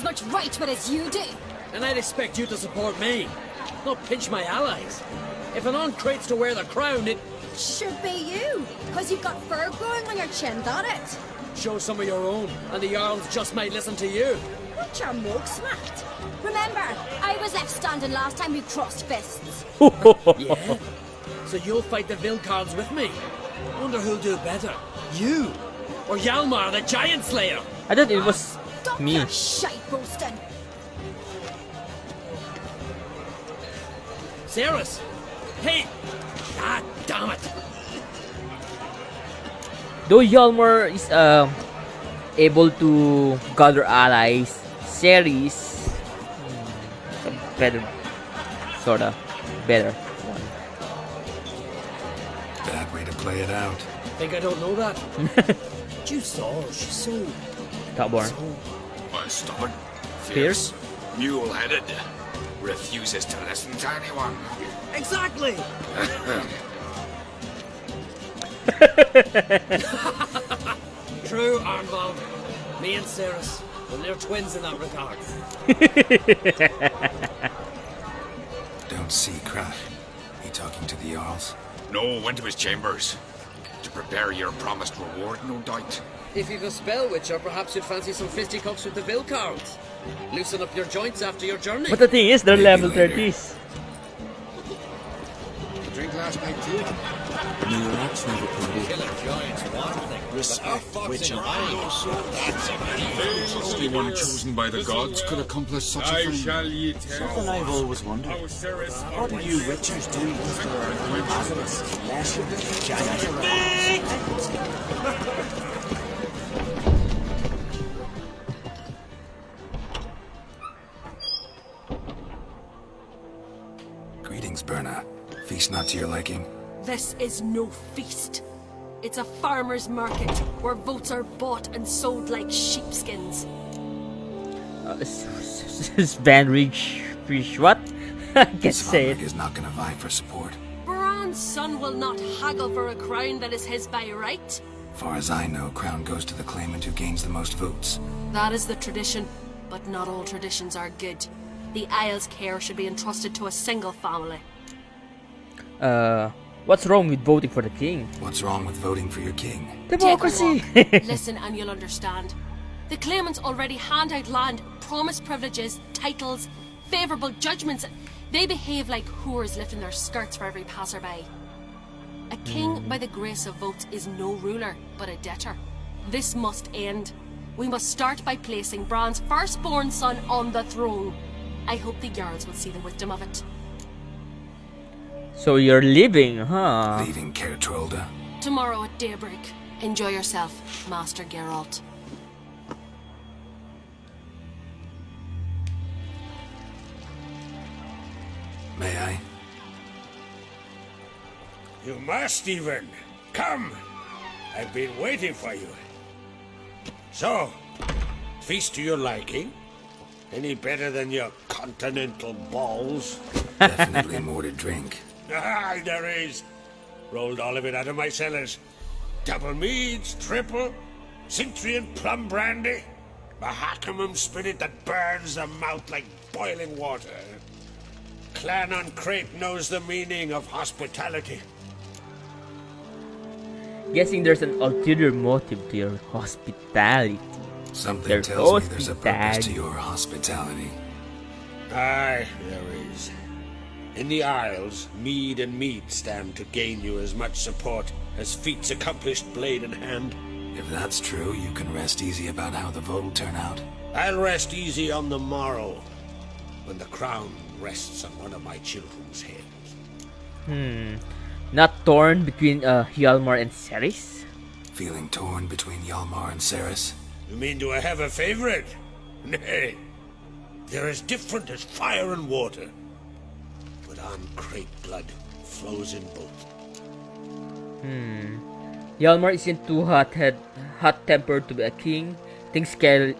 much right with as you do. And I'd expect you to support me, not pinch my allies. If an on-crate's to wear the crown, it Should be you, because you've got fur growing on your chin, that it? shows some of your own, and the Jarls just might listen to you. What your mug smacked? Remember, I was left standing last time we crossed fists. Yeah? So you'll fight the Vilcards with me? Wonder who'll do better, you or Hjalmar the Giant Slayer? I thought it was Stop me. your shite boasting. Cerys! Hey! Ah, damn it! Though Hjalmar is able to gather allies, Cerys is a better, sorta better one. Bad way to play it out. Think I don't know that? You saw her, she's so... Stubborn. Stubborn, Fierce? mule-headed, refuses to listen to anyone. Exactly! True, Arnvald. Me and Cerys, well, they're twins in that regard. Don't see Krat. He talking to the Jarls? No, went to his chambers. To prepare your promised reward, no doubt. If you've a spell witcher, perhaps you'd fancy some fisticuffs with the Vilcards. Loosen up your joints after your journey. But the thing is, they're Maybe level later. 30s. Drink last night too. New rats never crumble. Respect which Only one chosen by the gods could accomplish such a thing. Something I've always wondered. What do you witchers do with your basilisk, flesh, giant Greetings, Berna. Feast not to your liking. This is no feast. It's a farmer's market where votes are bought and sold like sheepskins. Van Ridge Fish, what? I can't say Svanberg it. is not gonna vie for support. Bran's son will not haggle for a crown that is his by right. Far as I know, crown goes to the claimant who gains the most votes. That is the tradition, but not all traditions are good. The Isle's care should be entrusted to a single family. What's wrong with voting for the king? What's wrong with voting for your king? Democracy! Take a walk. Listen and you'll understand. The claimants already hand out land, promise privileges, titles, favourable judgments. They behave like whores lifting their skirts for every passerby. A king by the grace of votes is no ruler, but a debtor. This must end. We must start by placing Bran's firstborn son on the throne. I hope the Jarls will see the wisdom of it. So you're leaving, huh? Leaving Caer Trolda. Tomorrow at daybreak. Enjoy yourself, Master Geralt. May I? You must, Stephen. Come. I've been waiting for you. So, feast to your liking? Any better than your continental balls? Definitely more to drink. Ah, there is. Rolled all of it out of my cellars. Double meads, triple, Cintrian plum brandy, Mahakimum spirit that burns the mouth like boiling water. Clan on Crate knows the meaning of hospitality. Guessing there's an ulterior motive to your hospitality. Something There's tells me there's a purpose hospitality. to your hospitality. Aye, there is. In the Isles, mead and meat stand to gain you as much support as feats accomplished blade in hand. If that's true, you can rest easy about how the vote will turn out. I'll rest easy on the morrow, when the crown rests on one of my children's heads. Not torn between Hjalmar and Cerys? Feeling torn between Hjalmar and Cerys? You mean do I have a favorite? Nay. They're as different as fire and water. But on Crate blood flows in both. Hjalmar isn't too hot-tempered to be a king. Think Skellige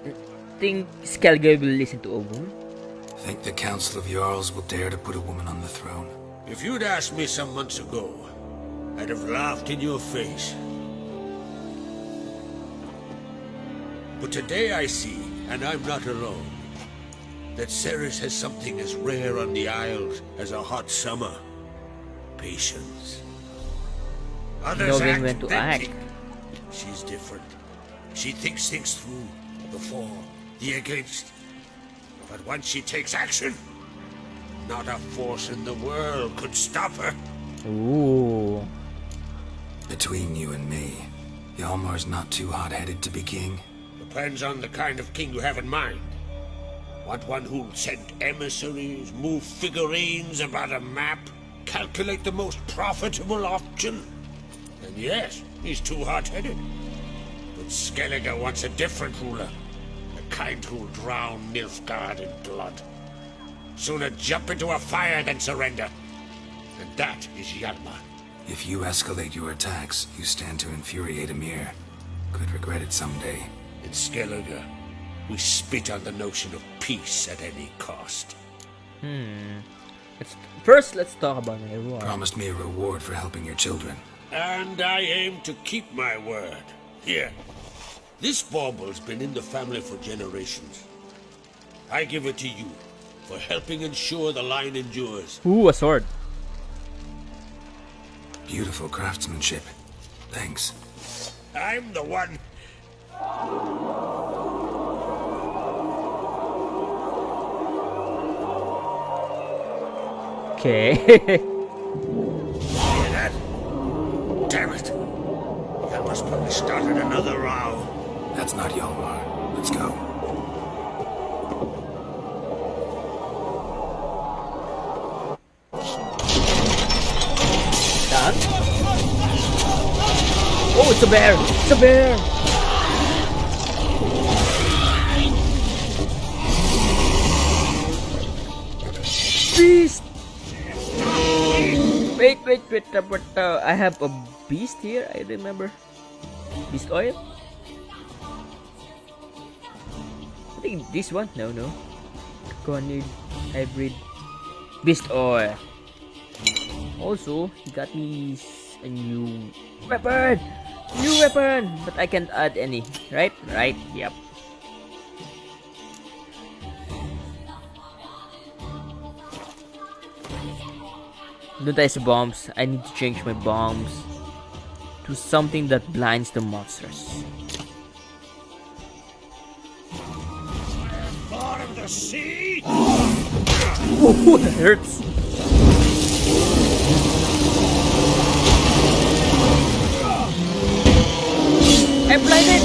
will listen to a woman? Think the Council of Jarls will dare to put a woman on the throne? If you'd asked me some months ago, I'd have laughed in your face. But today I see, and I'm not alone, that Ceres has something as rare on the Isles as a hot summer. Patience. Others Knowing act, when to then act. think. She's different. She thinks things through. The for, the against. But once she takes action, not a force in the world could stop her. Ooh. Between you and me, Hjalmar's not too hot-headed to be king. Depends on the kind of king you have in mind. Want one who'll send emissaries, move figurines about a map, calculate the most profitable option? And yes, he's too hot-headed. But Skellige wants a different ruler. The kind who'll drown Nilfgaard in blood. Sooner jump into a fire than surrender. And that is Hjalmar. If you escalate your attacks, you stand to infuriate Emir. Could regret it someday. In Skellige, we spit on the notion of peace at any cost. Let's talk about my reward. Promised me a reward for helping your children. And I aim to keep my word. Here, this bauble's been in the family for generations. I give it to you for helping ensure the line endures. Ooh, a sword. Beautiful craftsmanship. Thanks. I'm the one. Okay. Hear that? Damn it! That must probably started another row. That's not Hjalmar. Let's go. Done? Oh, it's a bear! It's a bear! Beast! Wait, but I have a beast here, I remember. Beast oil? I think this one? No. Conid hybrid beast oil. Also, he got me a new weapon! New weapon! But I can't add any, right? Right, yep. Doon tayo sa bombs. I need to change my bombs to something that blinds the monsters. Bottom of the sea! Ooh, that hurts! I'm blinded!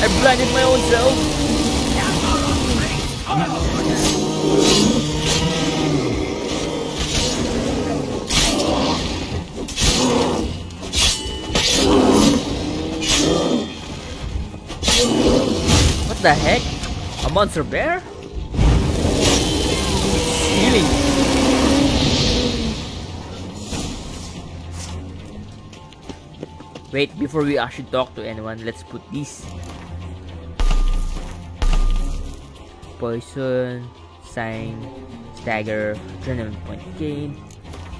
I blinded my own self! What the heck? A monster bear? It's healing. Wait, before we actually talk to anyone, let's put these. Poison, sign, stagger, adrenaline point gain,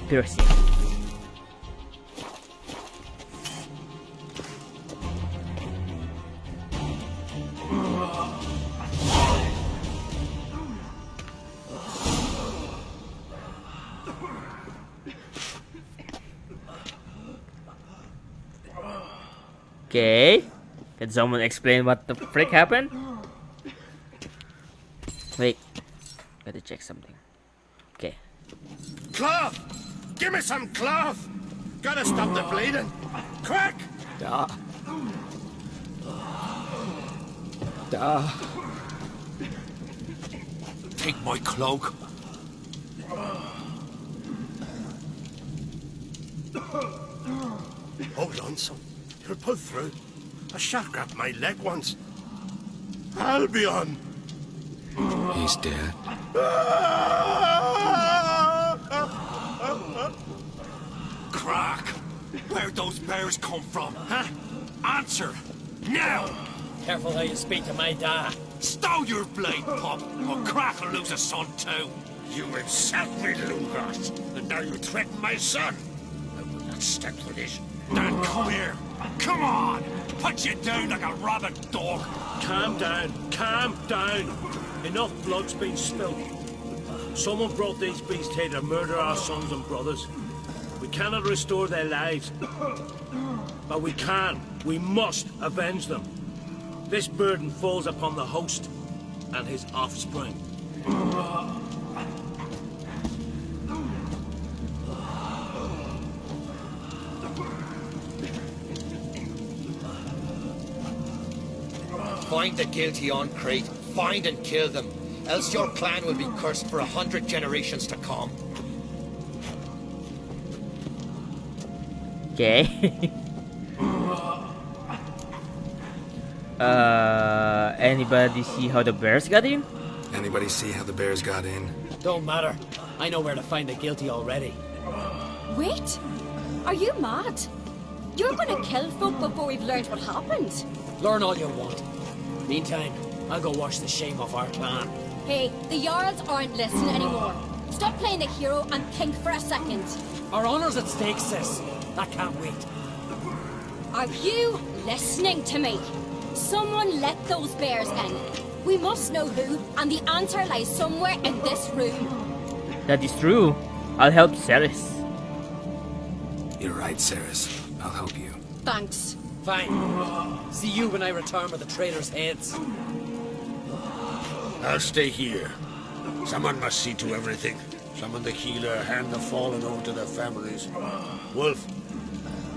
piercing. Okay, can someone explain what the frick happened? Wait, gotta check something. Okay. Cloth! Give me some cloth! Gotta stop the bleeding! Quick! Take my cloak. Hold on, son. You'll pull through. A shot grabbed my leg once. Albion! He's dead. Crack! Where'd those bears come from, huh? Answer! Now! Careful how you speak to my dad. Stow your blade, pup, or Crack will lose a son too. You insult me, Lugos, and now you threaten my son. I will not stand for this. Dan, come here. Come on! punch you down like a rabid dog. Calm down, calm down. Enough blood's been spilled. Someone brought these beasts here to murder our sons and brothers. We cannot restore their lives. But we must avenge them. This burden falls upon the host and his offspring. Find the guilty on Crete. Find and kill them. Else your clan will be cursed for 100 generations to come. Okay. Anybody see how the bears got in? Anybody see how the bears got in? Don't matter. I know where to find the guilty already. Wait! Are you mad? You're gonna kill folk before we've learned what happened. Learn all you want. Meantime, I'll go wash the shame off our clan. Hey, the Jarls aren't listening anymore. Stop playing the hero and think for a second. Our honor's at stake, sis. That can't wait. Are you listening to me? Someone let those bears in. We must know who, and the answer lies somewhere in this room. That is true. I'll help Ceres. You're right, Ceres. I'll help you. Thanks. Fine. See you when I return with the traitors' heads. I'll stay here. Someone must see to everything. Summon the healer, hand the fallen over to their families. Wolf,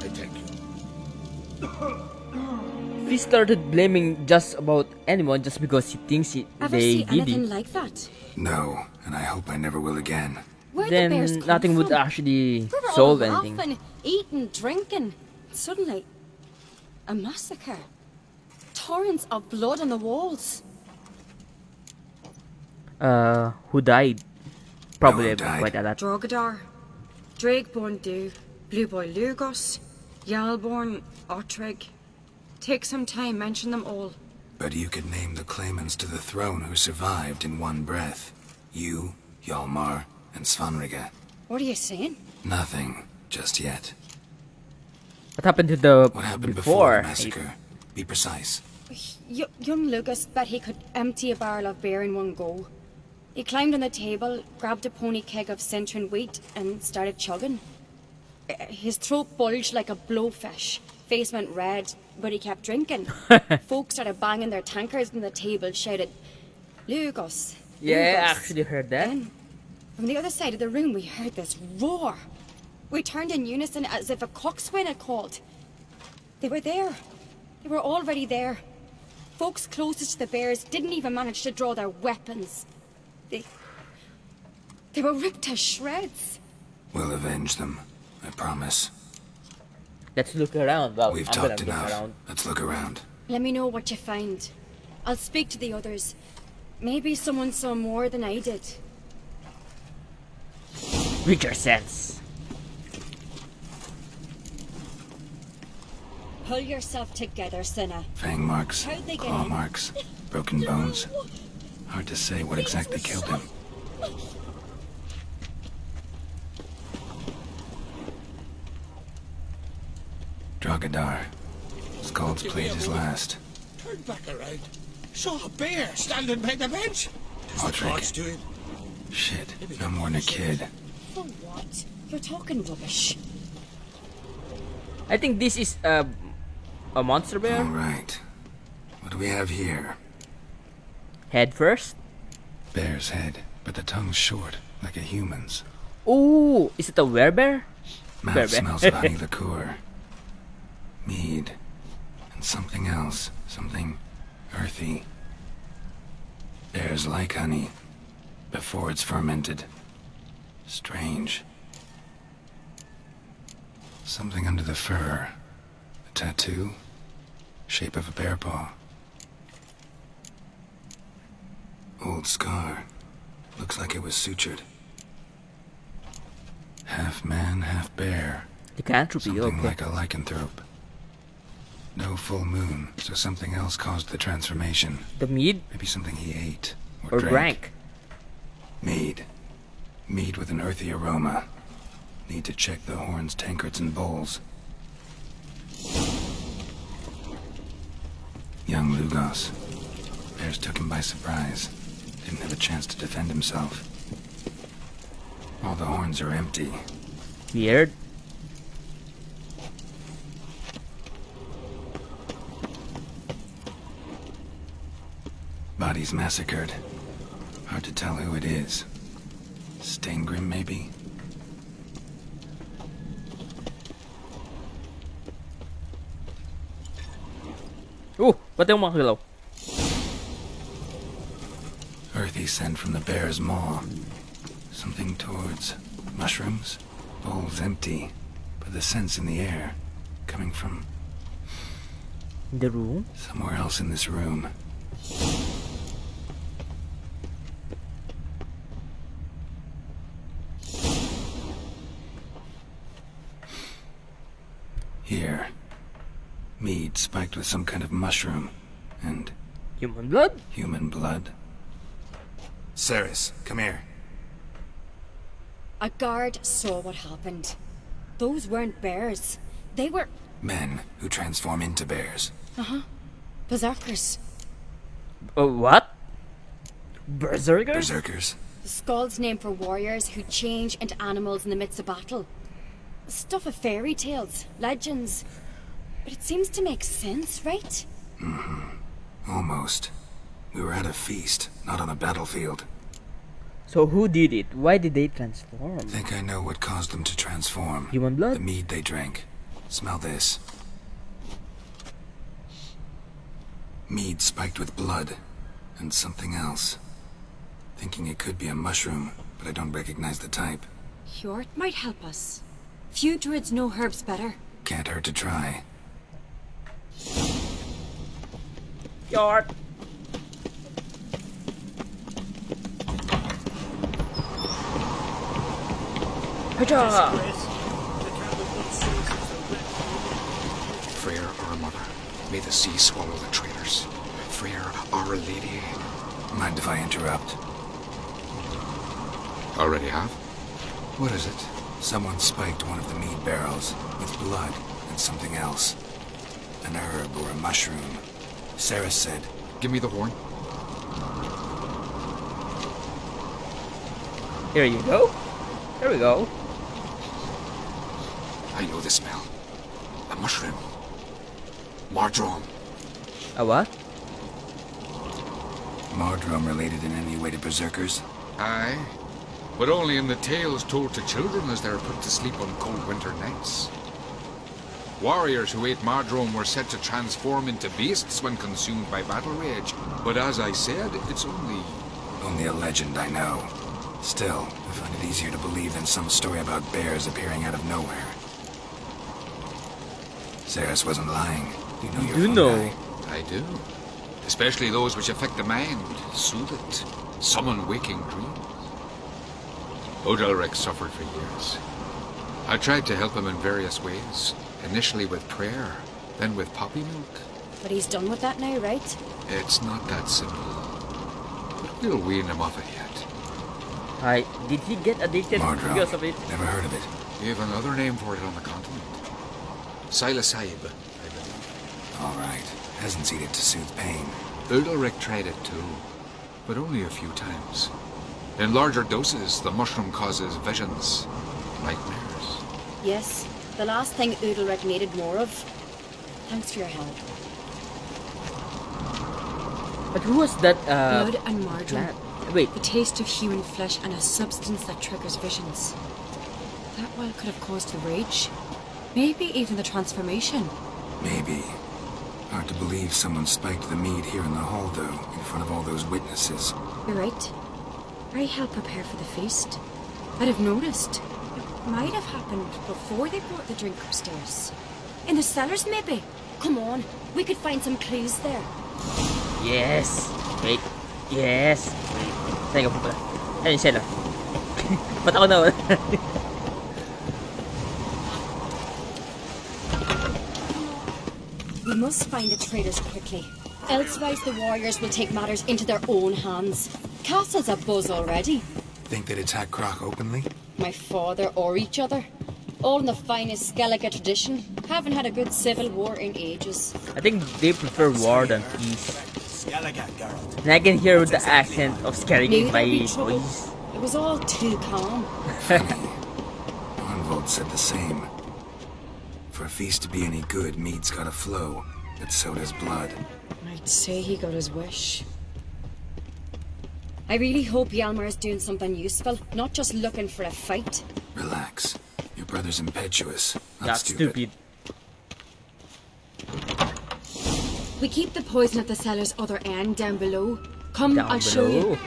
I thank you. He started blaming just about anyone just because he thinks Ever they see did anything it. like that? No, and I hope I never will again. Where'd Then the bears come nothing would from? actually We were all solve anything. laughing, eating, drinking. Suddenly, a massacre. Torrents of blood on the walls. Who died? Probably who died? quite a lot. Drogadar, Drakeborn Du, Blue Boy Lugos, Yalborn, Ottrig. Take some time, mention them all. But you could name the claimants to the throne who survived in one breath. You, Hjalmar, and Svanrige. What are you saying? Nothing, just yet. What happened to the What happened before the before? massacre? Be precise. Young Lucas bet he could empty a barrel of beer in one go. He climbed on the table, grabbed a pony keg of Centron wheat, and started chugging. His throat bulged like a blowfish. Face went red, but he kept drinking. Folks started banging their tankards on the table, shouted, Lugos. Yeah, I Lugos." actually heard that. Then, from the other side of the room, we heard this roar. We turned in unison as if a coxswain had called. They were there. They were already there. Folks closest to the bears didn't even manage to draw their weapons. They were ripped to shreds. We'll avenge them, I promise. Let's look around. Well, We've I'm gonna talked look enough. around. Let's look around. Let me know what you find. I'll speak to the others. Maybe someone saw more than I did. With your sense. Pull yourself together, Cinna. Fang marks, How'd they get claw in? marks, broken bones. Hard to say what exactly killed him. Drogadar. Skald's played his last. Turned back around. Saw a bear standing by the bench. There's the Ottrig. odds to it. Shit, no more than a kid. For what? You're talking rubbish. I think this is a monster bear. Alright. What do we have here? Head first. Bear's head, but the tongue's short, like a human's. Ooh, is it a werebear? Mouth Bear. smells of honey liqueur. Mead. And something else. Something earthy. Bears like honey. Before it's fermented. Strange. Something under the fur. A tattoo. Shape of a bear paw. Old scar. Looks like it was sutured. Half man, half bear. Lycanthropy, Something okay. like a lycanthrope. No full moon, so something else caused the transformation. The mead Maybe something he ate or drank. Mead. Mead with an earthy aroma. Need to check the horns, tankards, and bowls. Young Lugos. Bears took him by surprise. Didn't have a chance to defend himself. All the horns are empty. Weird. Bodies massacred. Hard to tell who it is. Staingrim, maybe? Ba't yung makakalaw? Earthy scent from the bear's maw. Something towards mushrooms? Bowls empty, but the scent's in the air. Coming from The room? somewhere else in this room. Here. Mead spiked with some kind of mushroom. And Human blood? human blood. Ceres, come here. A guard saw what happened. Those weren't bears. They were Men who transform into bears. berserkers. What? Berserkers? Berserkers? The Skald's name for warriors who change into animals in the midst of battle. Stuff of fairy tales, legends. But it seems to make sense, right? Almost. We were at a feast, not on a battlefield. So who did it? Why did they transform? Think I know what caused them to transform. Human The blood? mead they drank. Smell this. Mead spiked with blood. And something else. Thinking it could be a mushroom, but I don't recognize the type. Hjort might help us. Few druids know herbs better. Can't hurt to try. Yard. Freyr, our mother, may the sea swallow the traitors. Freyr, our lady. Mind if I interrupt? Already have? What is it? Someone spiked one of the mead barrels with blood and something else. An herb or a mushroom. Ceres said, Give me the horn. Here you go. There we go. I know the smell. A mushroom. Mardrome. A what? Mardrome related in any way to berserkers? Aye. But only in the tales told to children as they're put to sleep on cold winter nights. Warriors who ate Mardrome were said to transform into beasts when consumed by battle rage. But as I said, it's Only a legend, I know. Still, I find it easier to believe than some story about bears appearing out of nowhere. Ceres wasn't lying. You know your fungi. I do. Especially those which affect the mind, soothe it, summon waking dreams. Odalric suffered for years. I tried to help him in various ways. Initially with prayer, then with poppy milk. But he's done with that now, right? It's not that simple. But we'll wean him off it yet. Did he get addicted Mardrome. because of it? Never heard of it. We have another name for it on the continent. Psilocybin, I believe. All right. Hasn't eaten it to soothe pain. Udalric tried it too, but only a few times. In larger doses, the mushroom causes visions, nightmares. Yes, the last thing Udalric needed more of. Thanks for your help. But who was that, Blood and Mardrome. plant? Wait, The taste of human flesh and a substance that triggers visions. That well could have caused the rage. Maybe even the transformation. Maybe. Hard to believe someone spiked the mead here in the hall, though, in front of all those witnesses. You're right. I helped prepare for the feast. I'd have noticed. It might have happened before they brought the drink upstairs. In the cellars, maybe. Come on, we could find some clues there. yes. Wait, yes. Wait, saan ka po pala? Ayun siya na. Ba't ako na? We must find the traitors quickly. Elsewise, the warriors will take matters into their own hands. Castle's a buzz already. Think they'd attack Croc openly? My father or each other. All in the finest Skellige tradition. Haven't had a good civil war in ages. I think they prefer war than peace. Skellige, Geralt. And I can hear the accent of Skellige Knew in there'd be my trouble. voice. It was all too calm. Arnvold said the same. For a feast to be any good, mead's gotta flow, but so does blood. I'd say he got his wish. I really hope Hjalmar's doing something useful, not just looking for a fight. Relax. Your brother's impetuous, not That's stupid. We keep the poison at the cellar's other end down below. Come, Down I'll show you. below.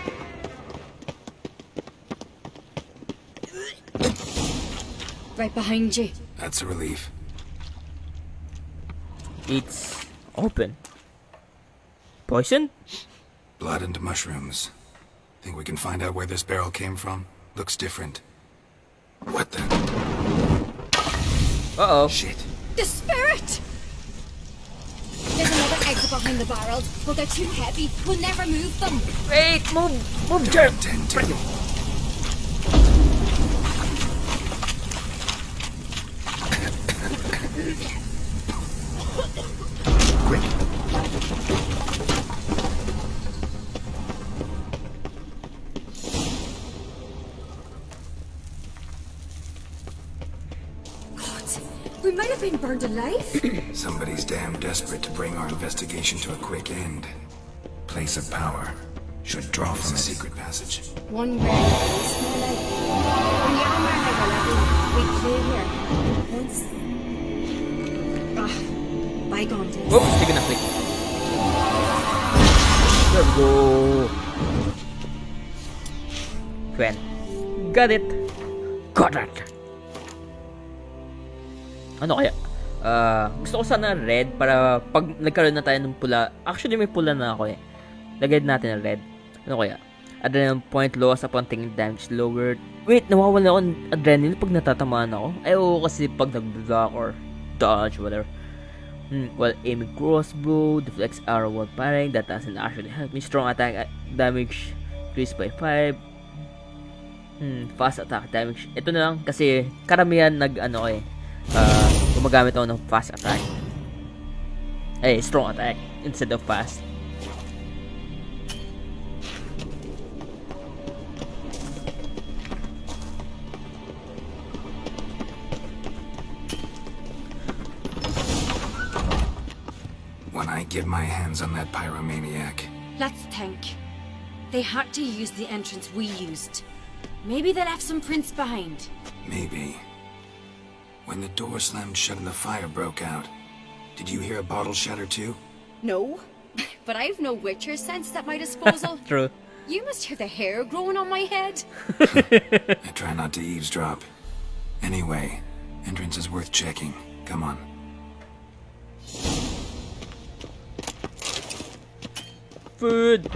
Right behind you. That's a relief. It's open. Poison? Blood and mushrooms. Think we can find out where this barrel came from? Looks different. What the? Uh-oh. Shit. The spirit! There's another exit behind the barrels, but they're too heavy. We'll never move them. Wait, move, Jerk. Tend to. Quick. We might have been burned alive. Somebody's damn desperate to bring our investigation to a quick end. Place of power. Should draw from a secret passage. One very small light. When Hjalmar had a level, we play here. Once. Bygone days. Whoops, hindi ko na-click. There we go. Gwen. Got it. Got it. Ano kaya? Gusto ko sana red para pag nagkaroon na tayo ng pula. Actually, may pula na ako eh. Lagay natin ng red. Ano kaya? Adrenaline point loss upon taking damage lowered. Wait, nawawala ako ng adrenaline pag natatamaan ako? Ay, oo, kasi pag nag-block or dodge, whatever. While aiming crossbow, deflects arrow while firing. That doesn't actually help me. Strong attack damage increased by 5. Fast attack damage. Ito na lang kasi karamihan gumagamit ako ng fast attack. Strong attack instead of fast. When I get my hands on that pyromaniac. Let's think. They had to use the entrance we used. Maybe they left some prints behind. Maybe. When the door slammed shut and the fire broke out, did you hear a bottle shatter too? No, but I've no witcher sense at my disposal. True. You must hear the hair growing on my head. I try not to eavesdrop. Anyway, entrance is worth checking. Come on. Food.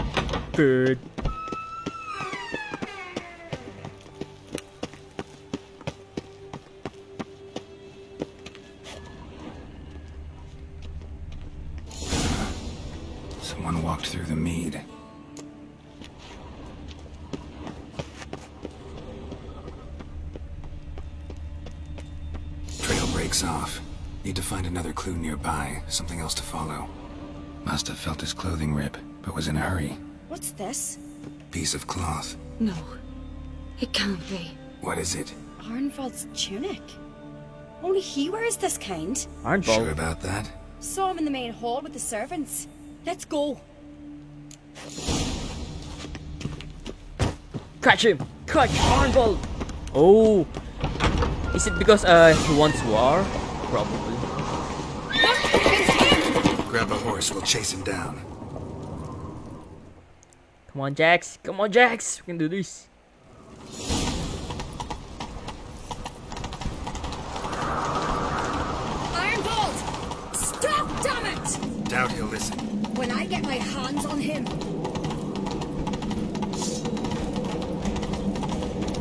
Someone walked through the mead. Trail breaks off. Need to find another clue nearby. Something else to follow. Must have felt his clothing rip, but was in a hurry. What's this? Piece of cloth. No, it can't be. What is it? Arnvald's tunic. Only he wears this kind. Sure about that? Saw him in the main hall with the servants. Let's go. Catch him! Catch Arnvold! Oh! Is it because he wants war? Probably. Grab a horse, we'll chase him down. Come on, Jax! Come on, Jax! We can do this. Arnvold! Stop, damn it! Doubt he'll listen. When I get my hands on him.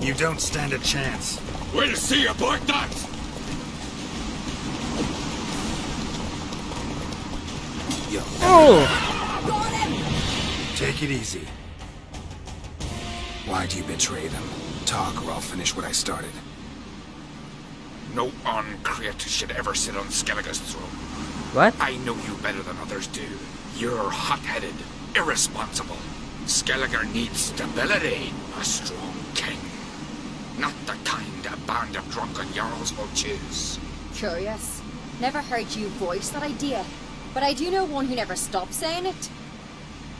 You don't stand a chance. We'll see about that! Yo. Oh! Got him! Take it easy. Why'd you betray them? Talk or I'll finish what I started. No on-crate should ever sit on Skellige's throne. What? I know you better than others do. You're hot-headed, irresponsible. Skellige needs stability, a strong king. Not the kind a band of drunken jarls will choose. Curious. Never heard you voice that idea. But I do know one who never stopped saying it.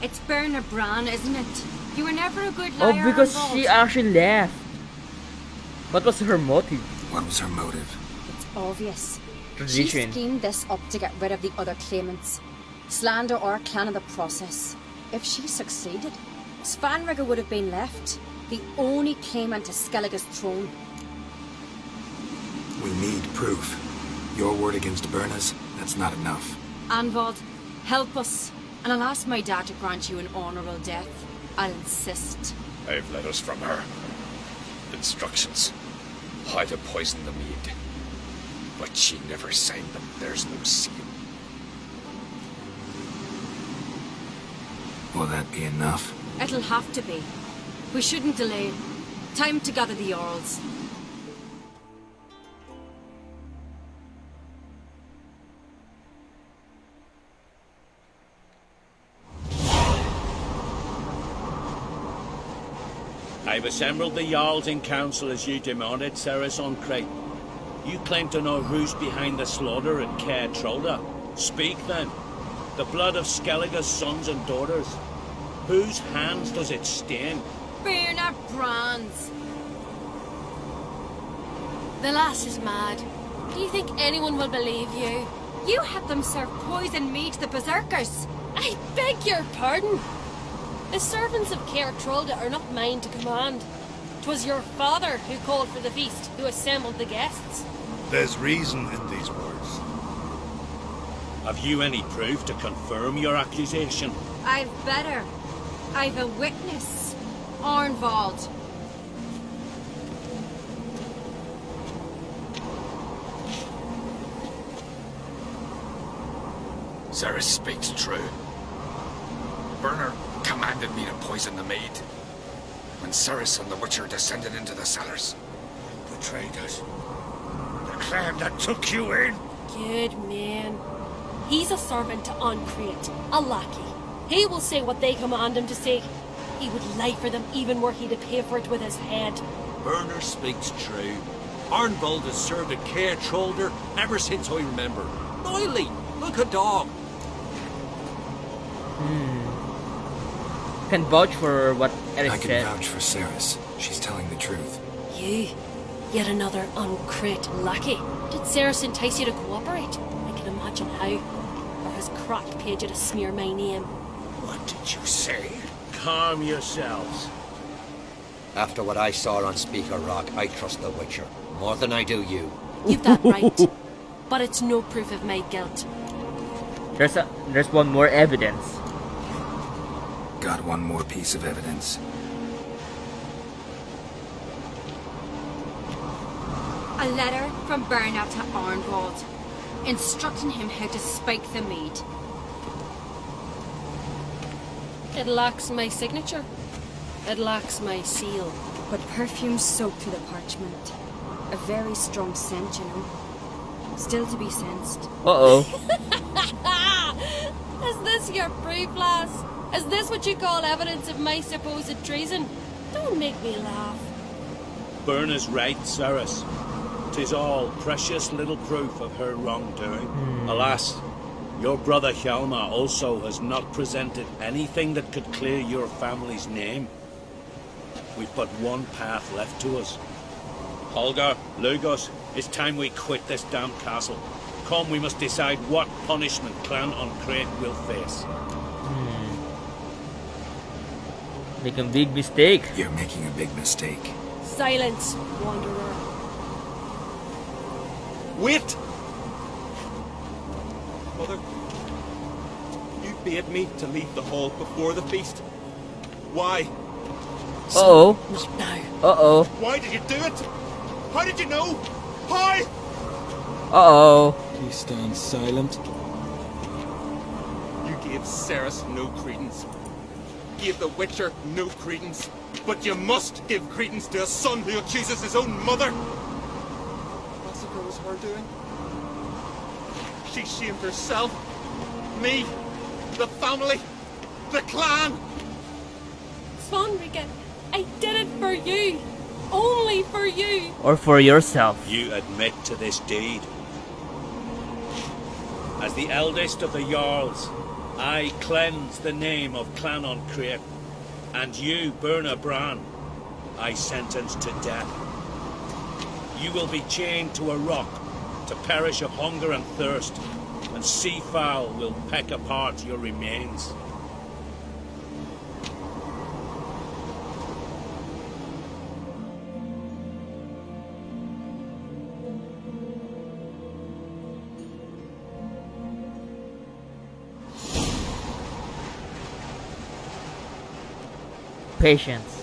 It's Bernard Bran, isn't it? You were never a good Oh, liar. because Arnvald. she actually left. What was her motive? What was her motive? It's obvious. She Tradition. schemed this up to get rid of the other claimants. Slander our clan in the process. If she succeeded, Svanrigger would have been left, the only claimant to Skellige's throne. We need proof. Your word against Berna's, that's not enough. Arnvald, help us. And I'll ask my dad to grant you an honourable death. I'll insist. I've letters from her. Instructions. How to poison the mead. But she never signed them. There's no seal. Will that be enough? It'll have to be. We shouldn't delay. Time to gather the Jarls. I've assembled the Jarls in council as you demanded, Ceres on Crate. You claim to know who's behind the slaughter at Caer Trolda. Speak then. The blood of Skellige's sons and daughters. Whose hands does it stain? Bernard Bran's. The lass is mad. Do you think anyone will believe you? You had them serve poison mead to the berserkers. I beg your pardon. The servants of Caer Trolda are not mine to command. 'Twas your father who called for the feast, who assembled the guests. There's reason in these words. Have you any proof to confirm your accusation? I've better. I've a witness. Arnvald. Ceres speaks true. Bernard commanded me to poison the maid. When Ceres and the Witcher descended into the cellars. Betrayed us. The clan that took you in. Good man. He's a servant to Ancrate, a lackey. He will say what they command him to say. He would lie for them even were he to pay for it with his head. Bernard speaks true. Arnvald has served at Caer Trolder ever since I remember. Noily, look a dog. Can vouch for what Eric I can said. vouch for Ceres. She's telling the truth. You, yet another Ancrate lackey. Did Ceres entice you to cooperate? I can imagine how. Or has Crack paid you to smear my name? What did you say? Calm yourselves. After what I saw on Speaker Rock, I trust the Witcher. More than I do you. You've that right. But it's no proof of my guilt. There's one more evidence. Got one more piece of evidence. A letter from Bernard to Arnvald, instructing him how to spike the mead. It lacks my signature. It lacks my seal. But perfume soaked through the parchment. A very strong scent, you know. Still to be sensed. Uh-oh. Is this your proof, lass? Is this what you call evidence of my supposed treason? Don't make me laugh. Berna's right, Ceres. 'Tis all precious little proof of her wrongdoing. Alas, your brother Hjalmar also has not presented anything that could clear your family's name. We've but one path left to us. Holger, Lugos, it's time we quit this damn castle. Come, we must decide what punishment Clan Ancrate will face. Make a big mistake. You're making a big mistake. Silence, wanderer. Wait! Mother, you bade me to leave the hall before the feast. Why? Uh-oh. Not now. Uh-oh. Why did you do it? How did you know? How? Uh-oh. Please stand silent. You gave Ceres no credence. Gave the Witcher no credence. But you must give credence to a son who accuses his own mother. Massacre her doing? She shamed herself, me, the family, the clan. Svanrige, I did it for you. Only for you. Or for yourself. You admit to this deed. As the eldest of the Jarls, I cleanse the name of Clan on Creep, and you, Berna Bran, I sentence to death. You will be chained to a rock to perish of hunger and thirst, and sea fowl will peck apart your remains. Patience.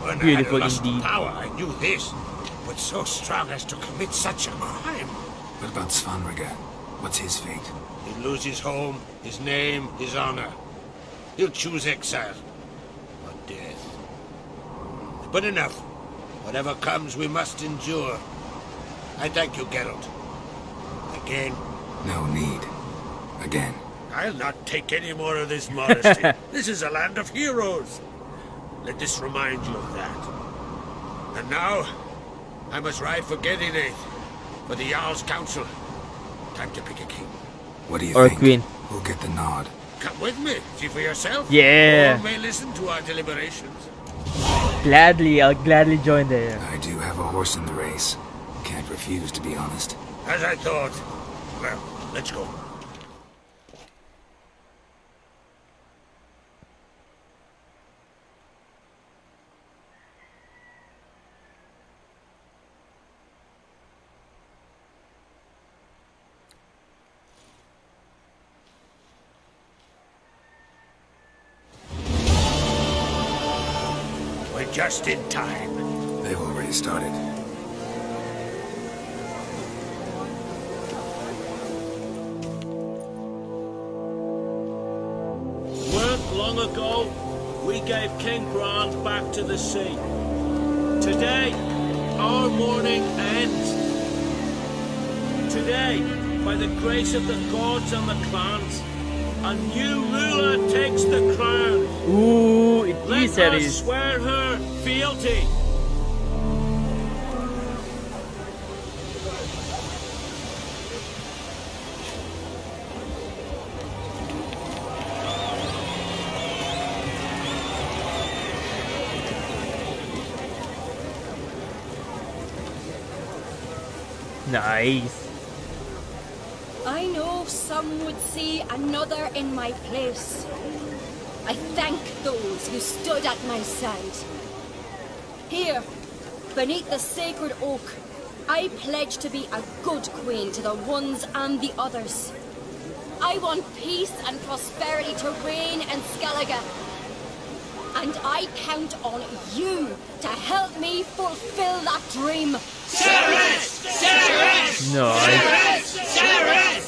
When Beautiful I had a lust indeed. for power, I knew this, but so strong as to commit such a crime. What about Svanrige? What's his fate? He'll lose his home, his name, his honor. He'll choose exile, or death. But enough. Whatever comes, we must endure. I thank you, Geralt. Again. No need. Again. I'll not take any more of this modesty. This is a land of heroes. Let this remind you of that. And now, I must ride for Gedinath, for the Jarl's Council. Time to pick a king. What do you Or think? queen. Who'll get the nod? Come with me, see for yourself. Yeah. All may listen to our deliberations. Gladly, I'll gladly join there. I do have a horse in the race. Can't refuse, to be honest. As I thought. Well, let's go. We're just in time. They've already started. Weren't long ago, we gave King Bran back to the sea. Today, our mourning ends. Today, by the grace of the gods and the clans, a new ruler takes the crown. Ooh, it Let is us Aerys. swear her fealty. Nice. I know some would see another in my place. I thank those who stood at my side. Here, beneath the sacred oak, I pledge to be a good queen to the ones and the others. I want peace and prosperity to reign in Skellige. And I count on you to help me fulfill that dream. Cerys! Cerys! Nice. Cerys!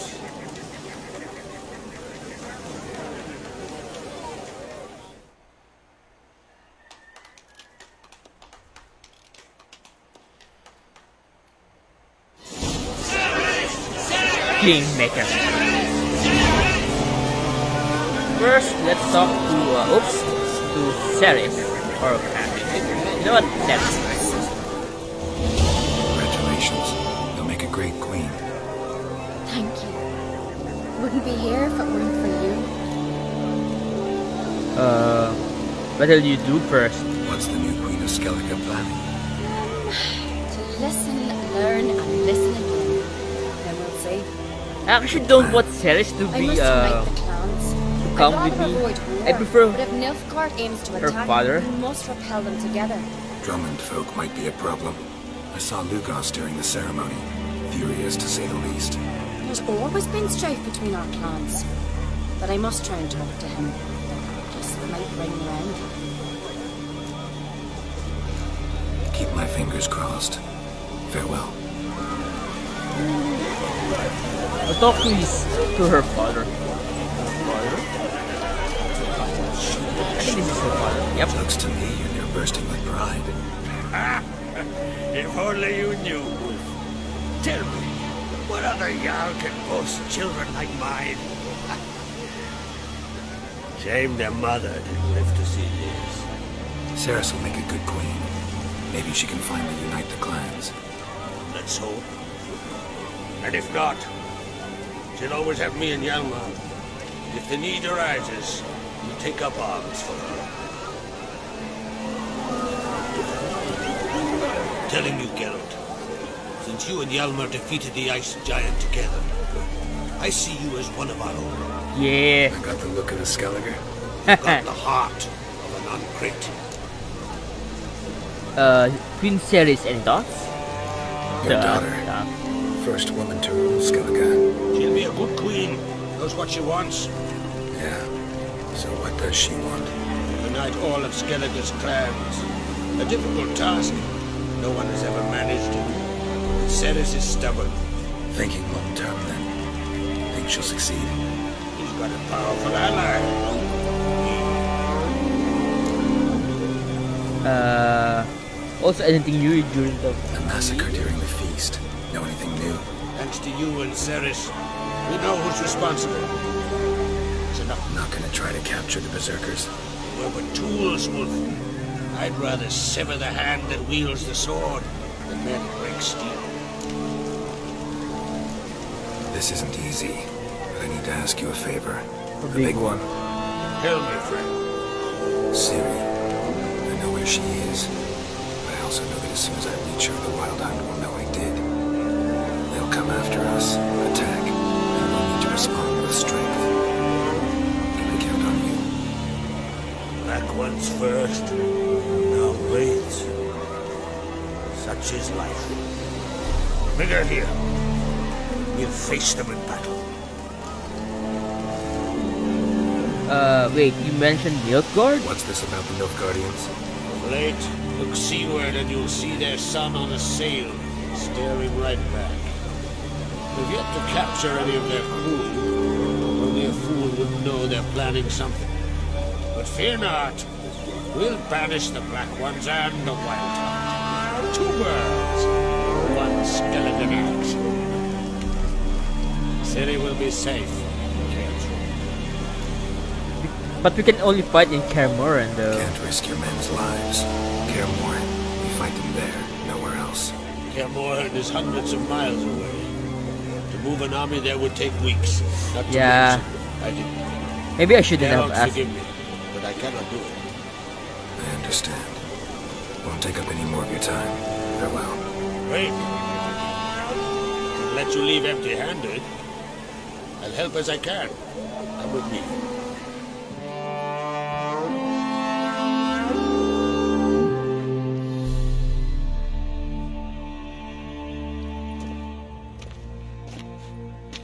Kingmaker. First, let's talk to, to Cerys. Or, you know what? Cerys. Congratulations. You'll make a great queen. Thank you. Wouldn't be here if it weren't for you. What will you do first? What's the new queen of Skellige planning? To listen, learn, and listen again. Then we'll see. I actually don't want Cerys to I be, must unite the clans. to come I'd with rather me. avoid war, I prefer but if Nilfgaard aims to her attack, father. we must repel them together. Drummond folk might be a problem. I saw Lugos during the ceremony. Furious, to say the least. There's always been strife between our clans, but I must try and talk to him. Just might bring him around. Keep my fingers crossed. Farewell. I'll talk to her father. I think this is her father. Yep. Looks to me you're bursting with pride. If only you knew, Wolf. Tell me, what other Jarl can boast children like mine? Shame their mother didn't live to see this. Ceres will make a good queen. Maybe she can finally unite the clans. Let's hope. And if not, she'll always have me and Hjalmar. If the need arises, we'll take up arms for her. Telling you, Geralt, since you and Hjalmar defeated the Ice Giant together, I see you as one of our own. Yeah. I got the look of the Skelliger. Got the heart of an uncrate. Queen Ceres, any thoughts? Your daughter. First woman to rule Skellige. She'll be a good queen. Knows what she wants. Yeah. So what does she want? Unite all of Skellige's clans. A difficult task. No one has ever managed it. Ceres is stubborn. Thinking long term, then. Think she'll succeed? He's got a powerful ally. Also anything new during the massacre during the feast. Know anything new? Thanks to you and Ceres, we know who's responsible. It's enough. Not gonna try to capture the berserkers. We're but tools, Wolf. I'd rather sever the hand that wields the sword than merely break steel. This isn't easy, but I need to ask you a favor. A big one. Tell me, friend. Ciri. I know where she is. But I also know that as soon as I reach her, the Wild Hunt will know I did. They'll come after us, attack, and we'll need to respond with strength. Can I count on you? Black ones first. Now wait. Such is life. Bring her here. We'll face them in battle. Wait, you mentioned Nilfgaard? What's this about the Nilfgaardians? Late, look seaward and you'll see their sun on a sail, staring right back. We've yet to capture any of their crew. Only a fool would know they're planning something. But fear not. We'll banish the Black Ones and the Wild Hunt. Two birds, one skeleton axe. Ciri will be safe. But we can only fight in Kaer Morhen, though. Can't risk your men's lives. Kaer Morhen, we fight them there, nowhere else. Kaer Morhen is hundreds of miles away. To move an army there would take weeks. Not to Yeah. mention, I didn't. Maybe I shouldn't have Geralt, asked. forgive me, but I cannot do it. I understand. Won't take up any more of your time. Farewell. Wait. I'll let you leave empty-handed. I'll help as I can. Come with me.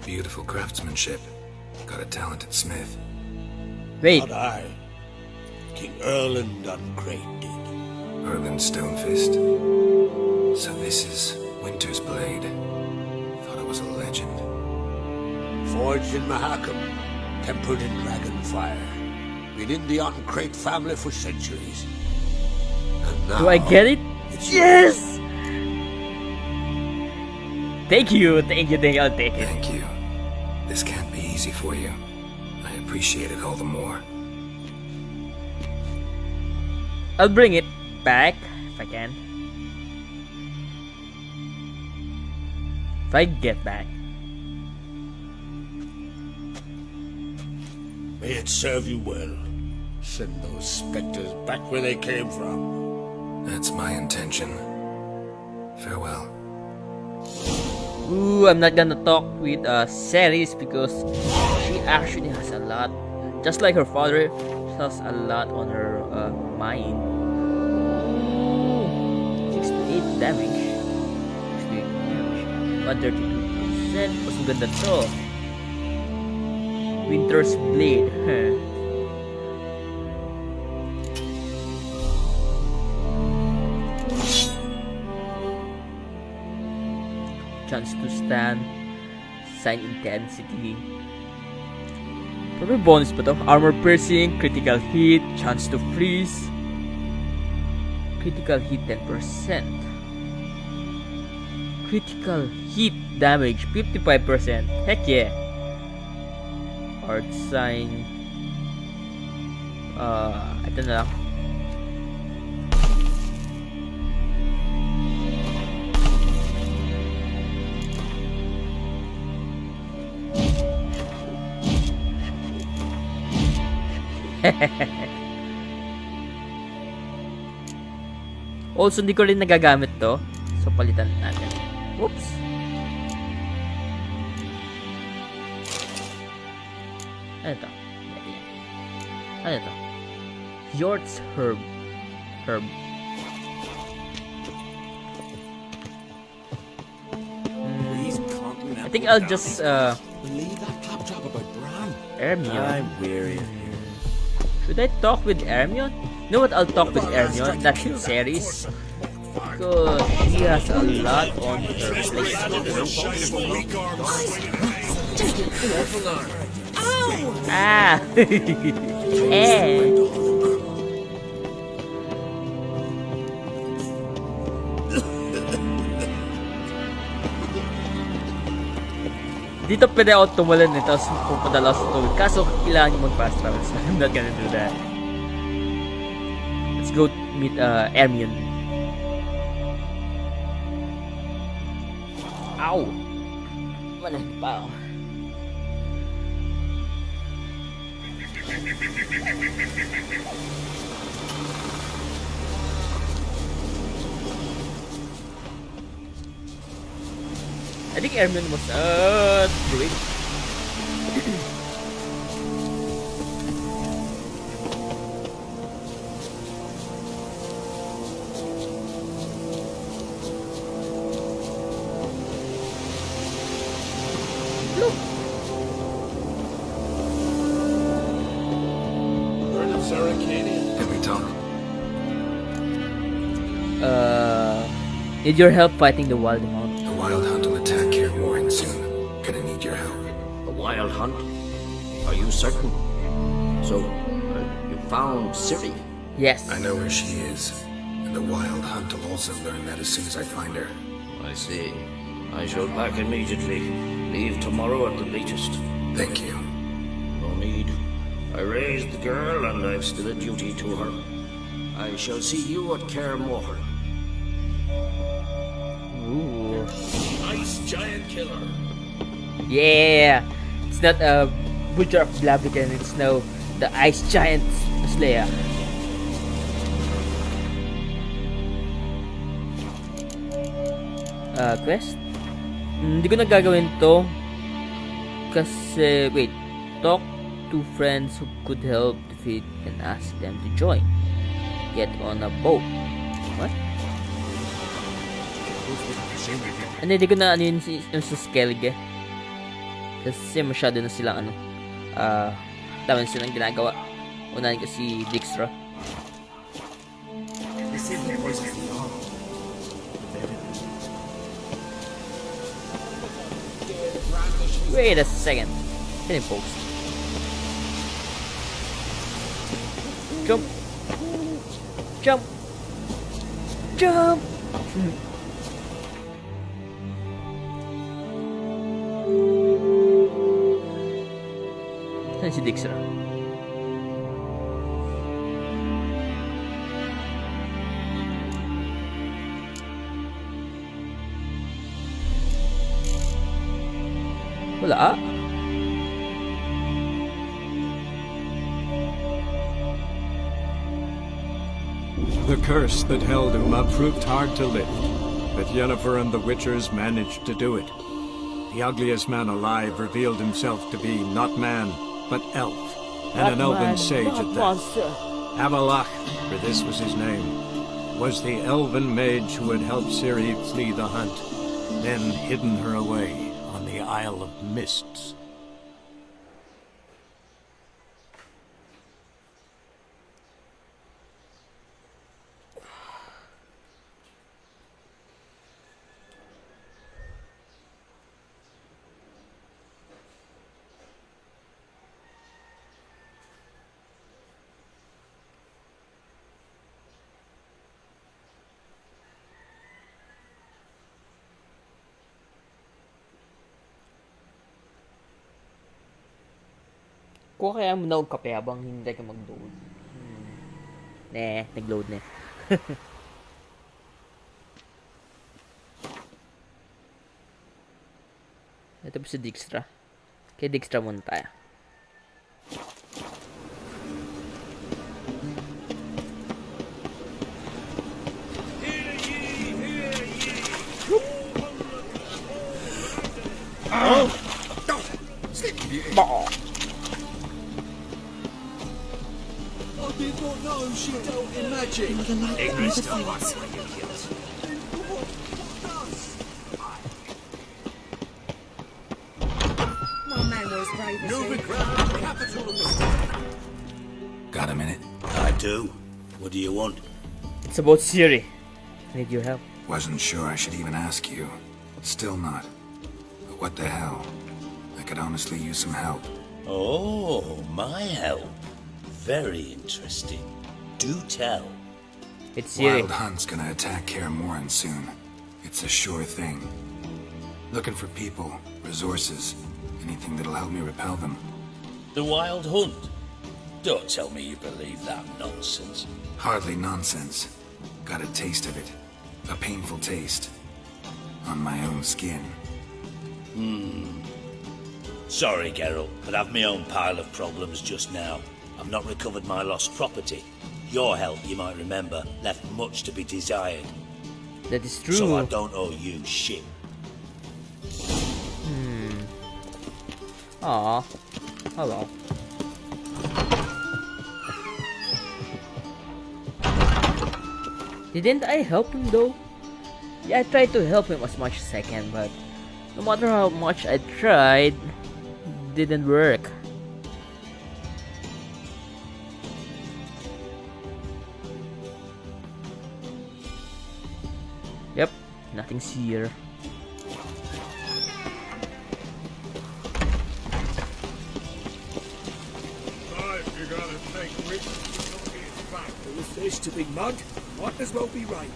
Beautiful craftsmanship. Got a talented smith. Wait. Not I. King Erland Uncrate did. Erland Stonefist. So this is Winter's Blade. Thought it was a legend. Forged in Mahakam, tempered in dragon fire. Been in the Uncrate family for centuries. And now, Do I get it? Yes! Thank you, I'll take it. Thank you. This can't be easy for you. I appreciate it all the more. I'll bring it back if I can. If I get back. May it serve you well. Send those specters back where they came from. That's my intention. Farewell. Ooh, I'm not gonna talk with Ceres because she actually has a lot, just like her father, she has a lot on her mind. Ooh, 68 damage. 68 damage. 132%. Mas maganda to. Winter's Blade. Chance to stand, sign intensity. Probably bonus pa to. Armor piercing, critical hit, chance to freeze. Critical hit 10%. Critical hit damage 55%. Heck yeah. Art sign. Ito na lang. Also, hindi ko rin nagagamit to. So, palitan natin. Whoops. Ano to? Ano to? Yort's herb. I think I'll just Leave that claptrap about Bran. Hermione. I'm weary of you. Should I talk with Hermione? You know what? I'll talk with Hermione, not with Ceres. Because she has a lot on her plate. Ah! Eh! Dito pwede ako tumulan eh, tapos pupunta sa tubig. Kaso, kailangan nyo mag-fast travel, so I'm not gonna do that. Let's go meet Hermione. Ow! Walang pa ako. I think Hermione was doing. Can we talk? Need your help fighting the wild hunt. The Wild Hunt will attack Kaer Morhen soon. Gonna need your help. A wild hunt? Are you certain? So, you found Ciri? Yes. I know where she is. And the Wild Hunt will also learn that as soon as I find her. I see. I shall back immediately. Leave tomorrow at the latest. Thank you. No need. I raised the girl and I've still a duty to her. I shall see you at Kaer Morhen. Ooh. Ice giant killer. Yeah! It's not a Butcher of Blaviken, it's now the Ice Giant Slayer. Quest? Hindi ko na gagawin to. Kasi, wait. Talk to friends who could help defeat and ask them to join. Get on a boat. What? Hindi ko na ano yun yung sa Skellige. Kasi masyado na silang ano. Dami na silang ginagawa. Unahin ko si Dijkstra. Wait a second. Hitting post. Jump. Jump. Jump. Saan si Dijkstra? Wala. The curse that held Uma proved hard to lift, but Yennefer and the Witchers managed to do it. The ugliest man alive revealed himself to be not man, but elf, and an elven sage at that. Avalach, for this was his name, was the elven mage who had helped Ciri flee the hunt, then hidden her away on the Isle of Mists. Kuha kaya muna og kape habang hindi ka mag-load. Nag-load na. Ito po si Dijkstra. Kay Dijkstra muna tayo. I did not know she dealt in magic. Ignorance don't want you killed. No man was brave as Nova he. Crown, capital of the... Got a minute? I do. What do you want? It's about Ciri. I need your help. Wasn't sure I should even ask you. Still not. But what the hell? I could honestly use some help. Oh, my help. Very interesting. Do tell. It's Ciri. Wild Hunt's gonna attack Kaer Morhen soon. It's a sure thing. Looking for people, resources, anything that'll help me repel them. The Wild Hunt? Don't tell me you believe that nonsense. Hardly nonsense. Got a taste of it. A painful taste. On my own skin. Sorry, Geralt, but I've my own pile of problems just now. I've not recovered my lost property. Your help, you might remember, left much to be desired. That is true. So I don't owe you shit. Aw. Oh well. Didn't I help him though? Yeah, I tried to help him as much as I can, but no matter how much I tried, didn't work. Yep, nothing's here. You gotta take risks. For the fish to be mugged, might as well be right.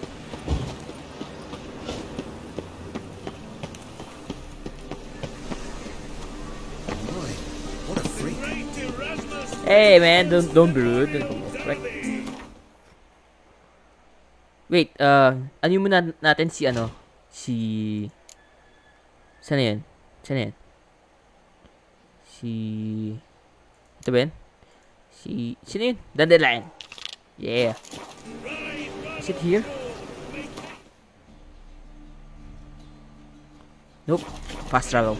Boy, what a freak. Hey man, don't be rude. Wait, ano muna natin si ano? Si... Saan na yan? Saan na yan? Si... Ito ba yan? Si... Sino yun? Dandelion. Yeah. Is it here? Nope. Fast travel.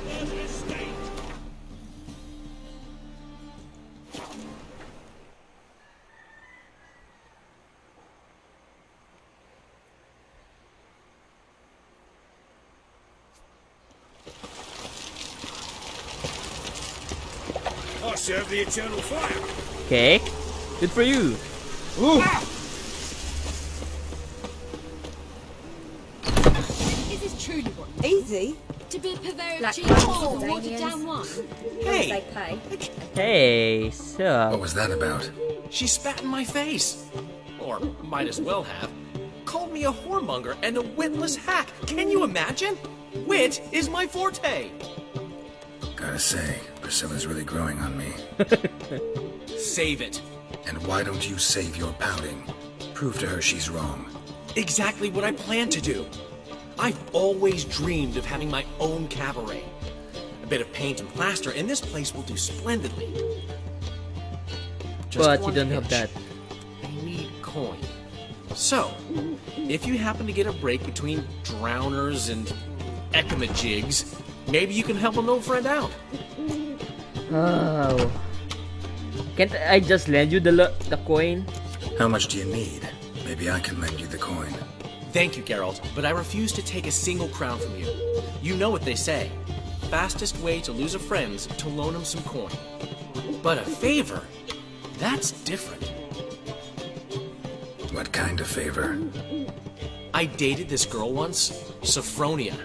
I serve the eternal fire. Okay. Good for you. Ooh. Is this truly what? Easy. To be a purveyor of Like cheap Russian coal and watered Jordanians. down wine? Hey. They pay. Hey, so... What was that about? She spat in my face. Or might as well have. Called me a whoremonger and a witless hack. Can you imagine? Wit is my forte. Gotta say, Priscilla's really growing on me. Save it. And why don't you save your pouting? Prove to her she's wrong. Exactly what I plan to do. I've always dreamed of having my own cabaret. A bit of paint and plaster, and this place will do splendidly. Just But you one don't have hitch. that. I need coin. So, if you happen to get a break between drowners and ekamajigs, maybe you can help an old friend out. Oh. Can't I just lend you the coin? How much do you need? Maybe I can lend you the coin. Thank you, Geralt, but I refuse to take a single crown from you. You know what they say. Fastest way to lose a friend's to loan him some coin. But a favor? That's different. What kind of favor? I dated this girl once, Sophronia.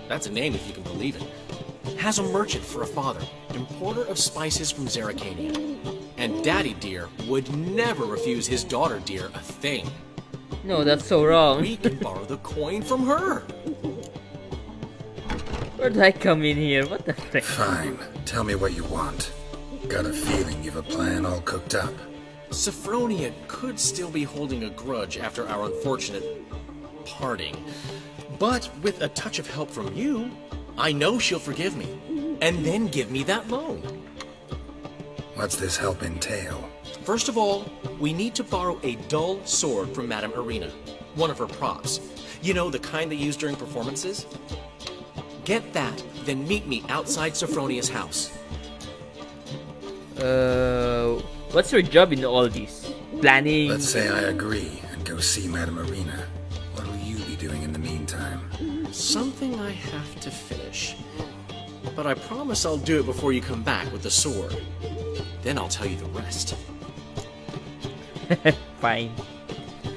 That's a name if you can believe it. Has a merchant for a father, importer of spices from Zerrikania. And Daddy Dear would never refuse his daughter Dear a thing. No, that's so wrong. We can borrow the coin from her. Where did I come in here? What the frick? Fine. Tell me what you want. Got a feeling you've a plan all cooked up. Sophronia could still be holding a grudge after our unfortunate parting. But with a touch of help from you, I know she'll forgive me. And then give me that loan. What's this help entail? First of all, we need to borrow a dull sword from Madame Irina. One of her props. You know, the kind they use during performances? Get that, then meet me outside Sophronia's house. What's your job in all this? Planning? Let's say I agree and go see Madame Irina. What will you be doing in the meantime? Something I have to finish. But I promise I'll do it before you come back with the sword. Then I'll tell you the rest. Fine.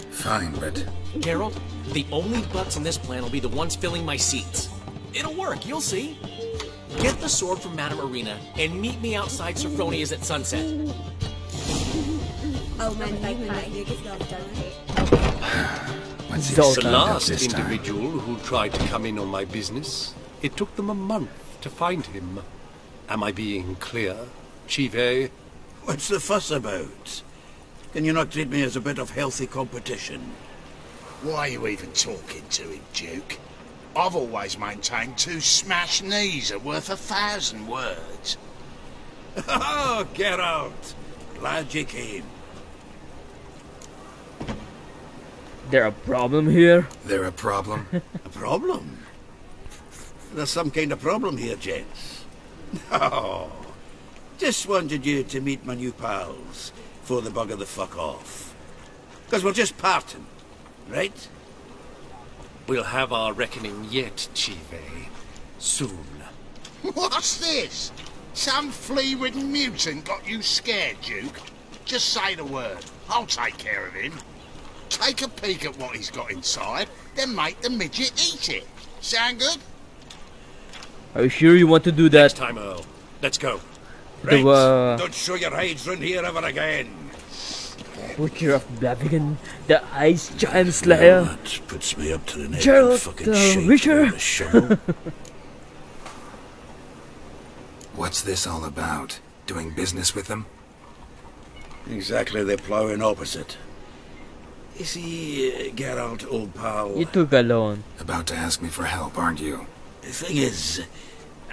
Fine, but... Geralt, the only butts in this plan will be the ones filling my seats. It'll work, you'll see. Get the sword from Madame Irina and meet me outside Sophronia's at sunset. What's Zoltan. this The last this time? individual who tried to come in on my business, it took them a month to find him. Am I being clear, Chive? What's the fuss about? Can you not treat me as a bit of healthy competition? Why are you even talking to him, Duke? I've always maintained 2 smashed knees are worth 1,000 words. Oh, Geralt! Glad you came. There a problem here? There a problem? A problem? There's some kind of problem here, gents. No. Just wanted you to meet my new pals before they bugger the fuck off. Because we're just parting, right? We'll have our reckoning yet, Chive. Soon. What's this? Some flea-ridden mutant got you scared, Duke? Just say the word. I'll take care of him. Take a peek at what he's got inside, then make the midget eat it. Sound good? Are you sure you want to do that? Next time, Earl. Let's go. Right. The, Don't show your hides round here ever again. Butcher of Blaviken, the Ice Giant Slayer. That puts me up to the neck Geralt in fucking the shape Witcher. with a shovel. What's this all about? Doing business with them? Exactly the ploughing opposite. You see, Geralt, old pal... You took a loan. About to ask me for help, aren't you? The thing is,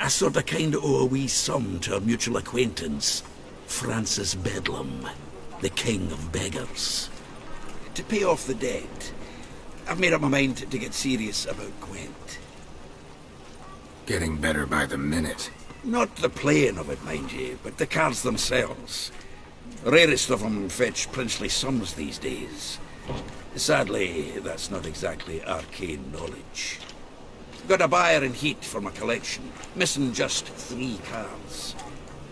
I sort of kind of owe a wee sum to a mutual acquaintance, Francis Bedlam, the king of beggars. To pay off the debt, I've made up my mind to get serious about Gwent. Getting better by the minute. Not the playing of it, mind you, but the cards themselves. The rarest of them fetch princely sums these days. Sadly, that's not exactly arcane knowledge. Got a buyer in heat for my collection, missing just 3 cards.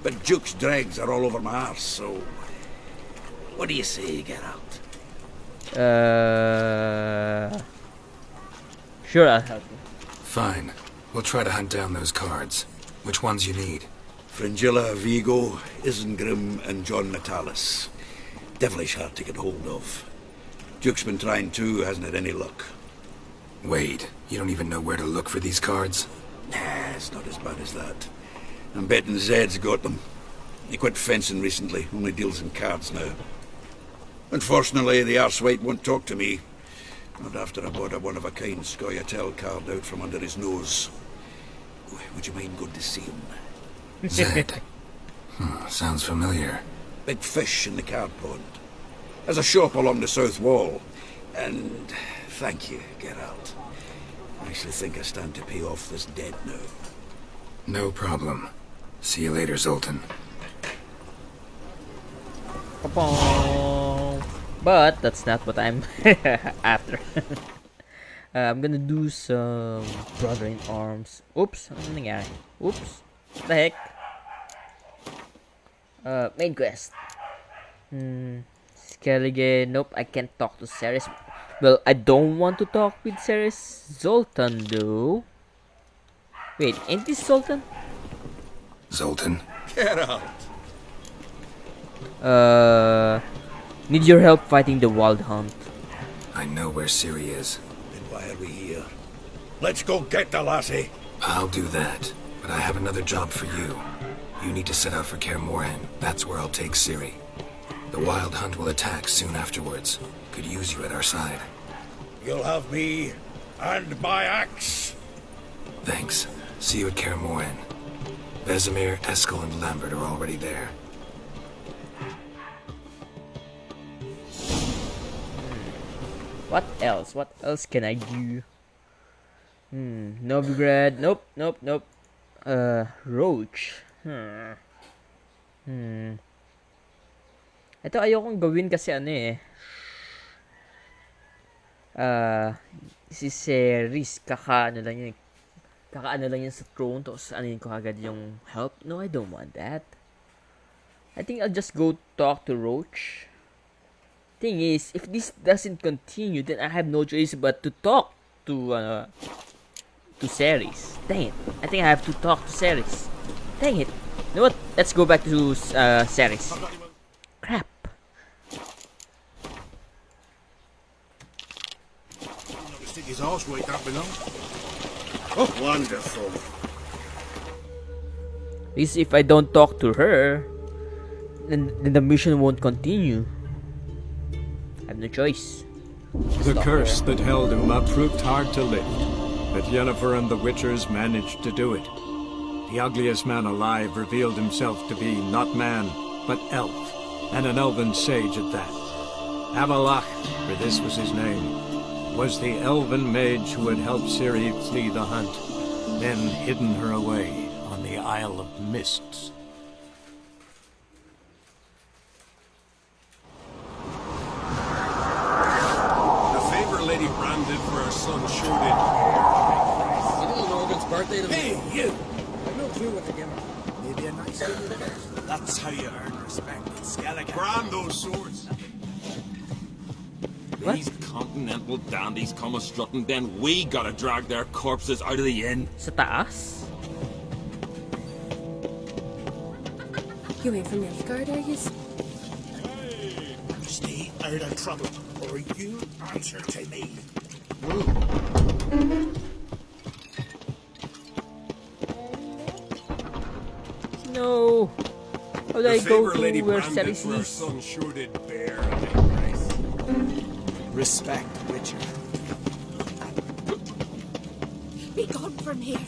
But Duke's dregs are all over my arse, so... What do you say, Geralt? Sure, I'll help you. Fine. We'll try to hunt down those cards. Which ones you need? Fringilla, Vigo, Isengrim, and John Natalis. Devilish hard to get hold of. Duke's been trying too, hasn't had any luck. Wait, you don't even know where to look for these cards? Nah, it's not as bad as that. I'm betting Zed's got them. He quit fencing recently, only deals in cards now. Unfortunately, the arsewite won't talk to me. Not after I bought a one-of-a-kind Scoia'tael card out from under his nose. Would you mind going to see him? Zed. Sounds familiar. Big fish in the card pond. Has a shop along the south wall. And thank you, Geralt. I actually think I stand to pay off this debt now. No problem. See you later, Zoltan. But that's not what I'm after. I'm gonna do some Brother in Arms. Oops, ano nangyari? Oops, what the heck? Main quest. Skellige, nope, I can't talk to Ceres. Well, I don't want to talk with Ceres. Zoltan, though. Wait, ain't this Zoltan? Zoltan? Get out! Need your help fighting the Wild Hunt. I know where Ciri is. Then why are we here? Let's go get the lassie. I'll do that, but I have another job for you. You need to set out for Kaer Morhen. That's where I'll take Ciri. The Wild Hunt will attack soon afterwards. Could use you at our side. You'll have me and my axe. Thanks. See you at Kaer Morhen. Vesemir, Eskel, and Lambert are already there. What else? What else can I do? Novigrad. Nope. Roach. Ito ayokong gawin kasi ano eh. Si Ceres, kakaano lang yun sa throne, tapos anin ko agad yung help. No, I don't want that. I think I'll just go talk to Roach. Thing is, if this doesn't continue, then I have no choice but to talk to Ceres. Dang it. I think I have to talk to Ceres. Dang it. You know what? Let's go back to Ceres. Crap. Stick his arse right up below. Oh, wonderful. At least if I don't talk to her, then the mission won't continue. I have no choice. The curse that held Uma proved hard to lift, but Yennefer and the Witchers managed to do it. The ugliest man alive revealed himself to be not man, but elf, and an elven sage at that. Avalach, for this was his name, was the elven mage who had helped Ciri flee the hunt, then hidden her away on the Isle of Mists. The favor Lady Bran did for her son sure did. Little Morgan's birthday today. Hey, you! I've no clue what to give her. Maybe a nice dinner. That's how you earn respect in Skellige. Brand those swords. What? These continental dandies come a strutting, then we gotta drag their corpses out of the inn. Sa taas? You ain't from Nilfgaard, are you? Stay out of trouble, or you answer to me. No. How do I go to Lady where Bran did Ceres for her is? son sure did bear a big price. Respect, Witcher. Be gone from here.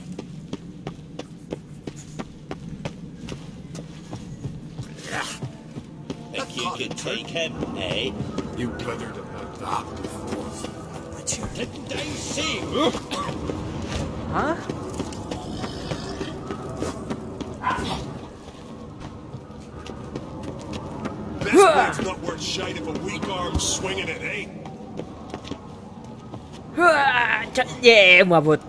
Think you could take him, eh? You blundered about that before. Witcher, didn't I see? Huh? Best leg's not worth shite if a weak arm's swinging it, eh? Yeah, umabot.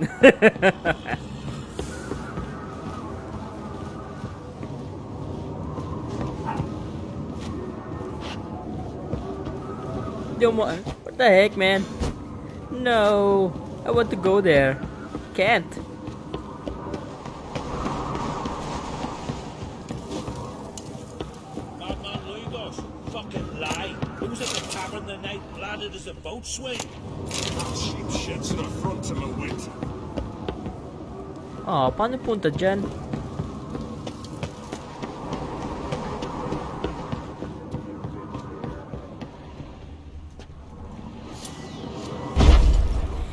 What the heck, man? No, I want to go there. Can't. Madman Lugos, fucking lie. Who was at the tavern the night planted as a boat swing? Cheap shits in the front of my wit. Oh, paano punta dyan?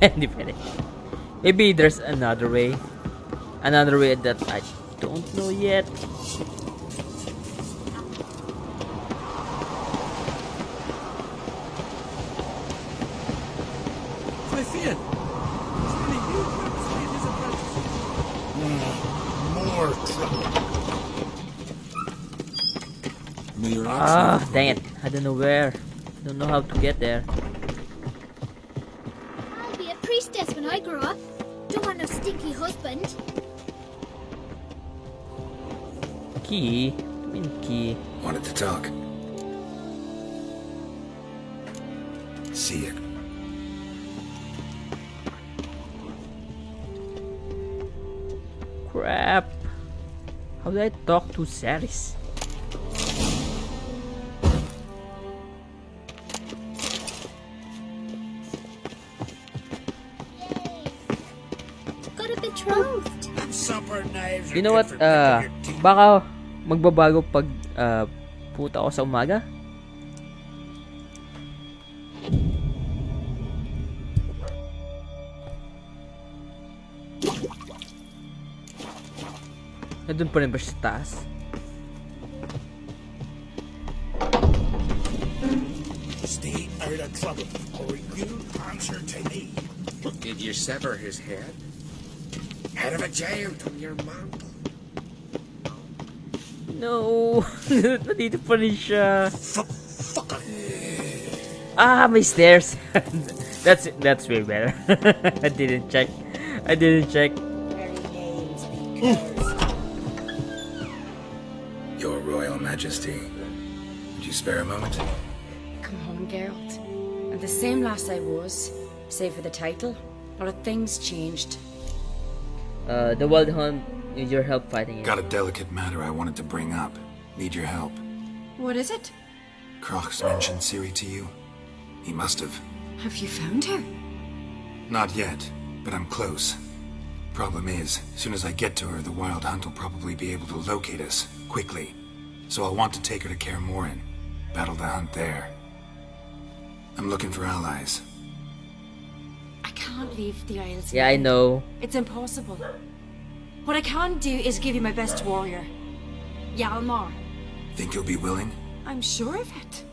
Hindi pwede. Maybe there's another way. Another way that I don't know yet. Clifford! More trouble. Ah, dang it. I don't know where. I don't know how to get there. I'll be a priestess when I grow up. Don't want no stinky husband. Key? Key. Wanted to talk. See it. Crap. How do I talk to Ceres? Got a betrothed. Supper knives. You know what? Baka magbabago pag puta ako sa umaga. Nandun pa rin ba siya sa taas? Stay out of trouble, or you answer to me. Did you sever his head? Head of a giant on your mantle. No! Nandito pa rin siya. Ah, may stairs. That's way better. I didn't check. Your Royal Majesty, would you spare a moment? Come on, Geralt. I'm the same lass I was, save for the title. A lot of things changed. The Wild Hunt needs your help fighting it. Got a delicate matter I wanted to bring up. Need your help. What is it? Crocs mentioned Ciri to you? He must have. Have you found her? Not yet, but I'm close. Problem is, soon as I get to her, the Wild Hunt will probably be able to locate us, quickly. So I'll want to take her to Kaer Morhen. Battle the hunt there. I'm looking for allies. I can't leave the Isles. Yeah, I know. It's impossible. What I can do is give you my best warrior, Hjalmar. Think you'll be willing? I'm sure of it.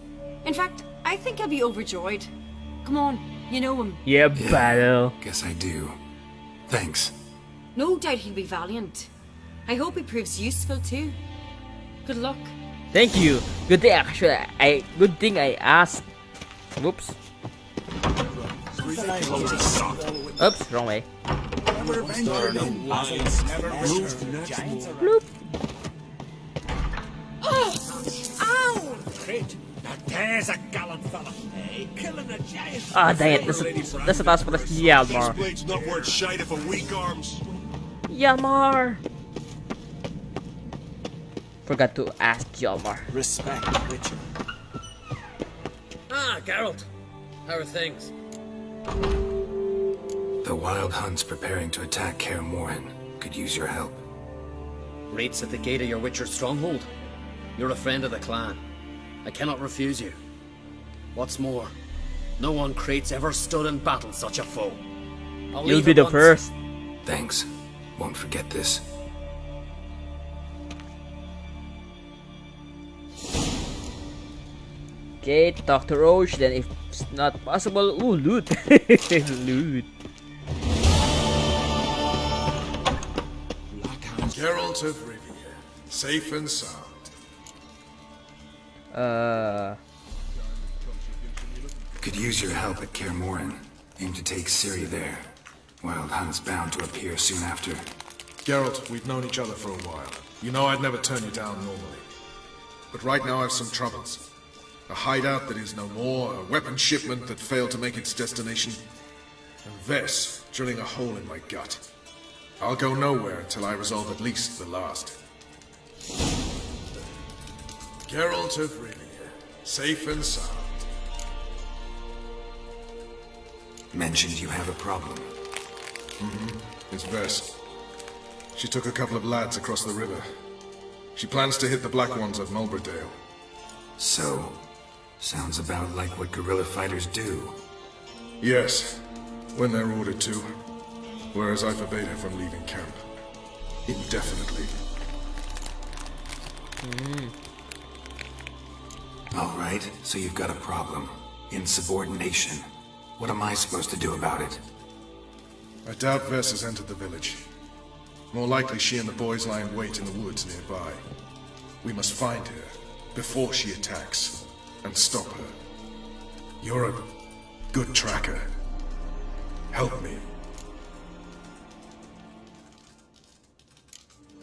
In fact, I think I'll be overjoyed. Come on, you know him. Yeah, battle. Guess I do. Thanks. No doubt he'll be valiant. I hope he proves useful too. Good luck. Thank you. Good thing actually. Good thing I asked. Whoops. Oops, wrong way. Bloop. Ow! Great. Now there's a gallant fella. Hey, killing a giant. Ah, dang it. Nasa taas pa si Hjalmar. Blade's not worth shite for weak arms. Hjalmar. Forgot to ask Hjalmar. Respect, Witcher. Ah, Geralt. How are things? The Wild Hunt's preparing to attack Kaer Morhen. Could use your help. Rates at the gate of your Witcher stronghold. You're a friend of the clan. I cannot refuse you. What's more, no one Krait's ever stood in battle such a foe. You'll be the first. Thanks. Won't forget this. Okay, talk to Roche. Then, if it's not possible, ooh, loot. Loot. Geralt of Rivia, safe and sound. Could use your help at Kaer Morhen. Aim to take Ciri there. Wild Hunt's bound to appear soon after. Geralt, we've known each other for a while. You know I'd never turn you down normally. But right now I've some troubles. A hideout that is no more, a weapon shipment that failed to make its destination, and Vess drilling a hole in my gut. I'll go nowhere until I resolve at least the last. Geralt of Rivia, safe and sound. Mentioned you have a problem. It's Vess. She took a couple of lads across the river. She plans to hit the Black Ones at Mulberdale. So, sounds about like what guerrilla fighters do. Yes, when they're ordered to. Whereas I forbade her from leaving camp. Indefinitely. Alright, so you've got a problem. Insubordination. What am I supposed to do about it? I doubt Vess has entered the village. More likely she and the boys lie in wait in the woods nearby. We must find her before she attacks and stop her. You're a good tracker. Help me.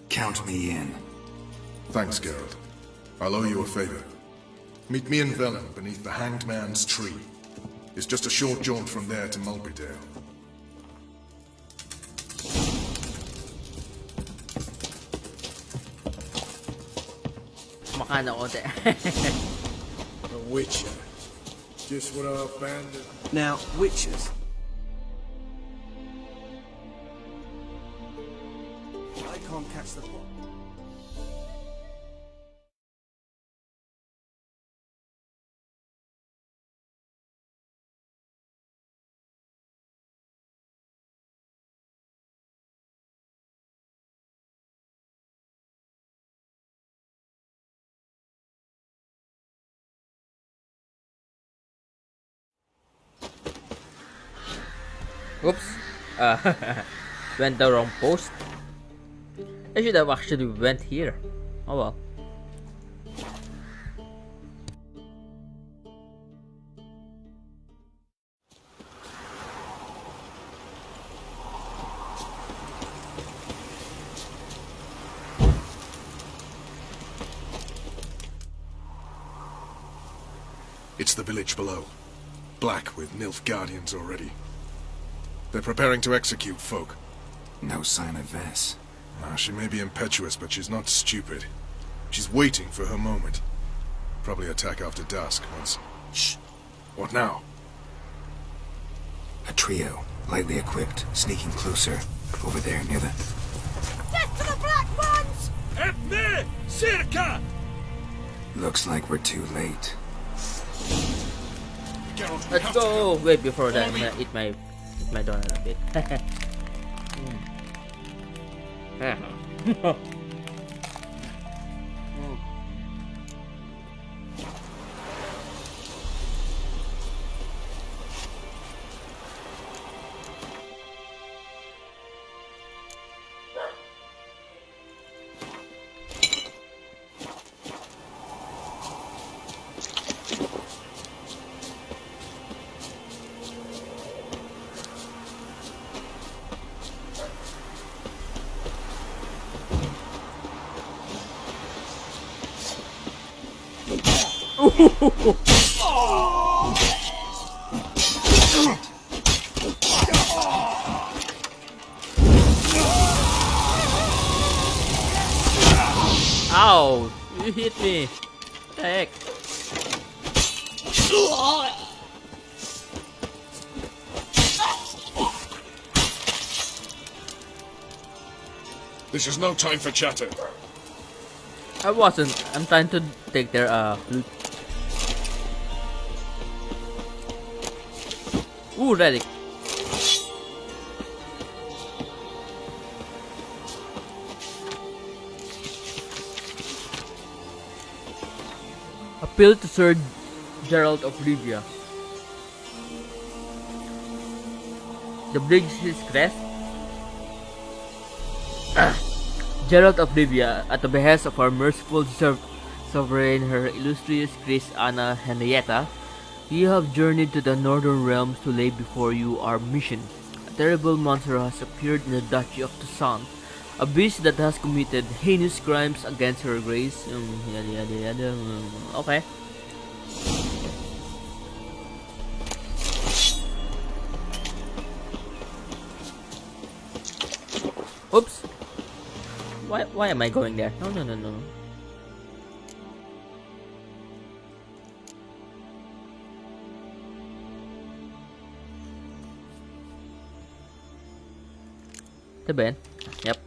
Count me in. Thanks, Geralt. I'll owe you a favor. Meet me in Velen beneath the Hanged Man's tree. It's just a short jaunt from there to Mulberdale. Makana ko there. A Witcher. Just what our bandit. Now, Witchers. I can't catch the plot. Oops. Went the wrong post. I should have actually went here. Oh well. It's the village below. Black with Nilfgaardians already. They're preparing to execute folk. No sign of Vess. She may be impetuous, but she's not stupid. She's waiting for her moment. Probably attack after dusk once... Shh! What now? A trio, lightly equipped, sneaking closer. Over there near the... Death to the Black Ones! Ebne! Circa! Looks like we're too late. Let's go! Wait, before that, I'm gonna eat my donut a bit. Ow! You hit me! What the heck? This is no time for chatter. I wasn't. I'm trying to take their loot. Ooh, relic. Appeal to Sir Gerald of Rivia. The bridge is crest. Gerald of Rivia, at the behest of our merciful sovereign, her illustrious Grace Anna Henrietta, we have journeyed to the northern realms to lay before you our mission. A terrible monster has appeared in the Duchy of Toussaint, a beast that has committed heinous crimes against her grace. Okay. Oops. Why am I going there? No. The Ben. Yep.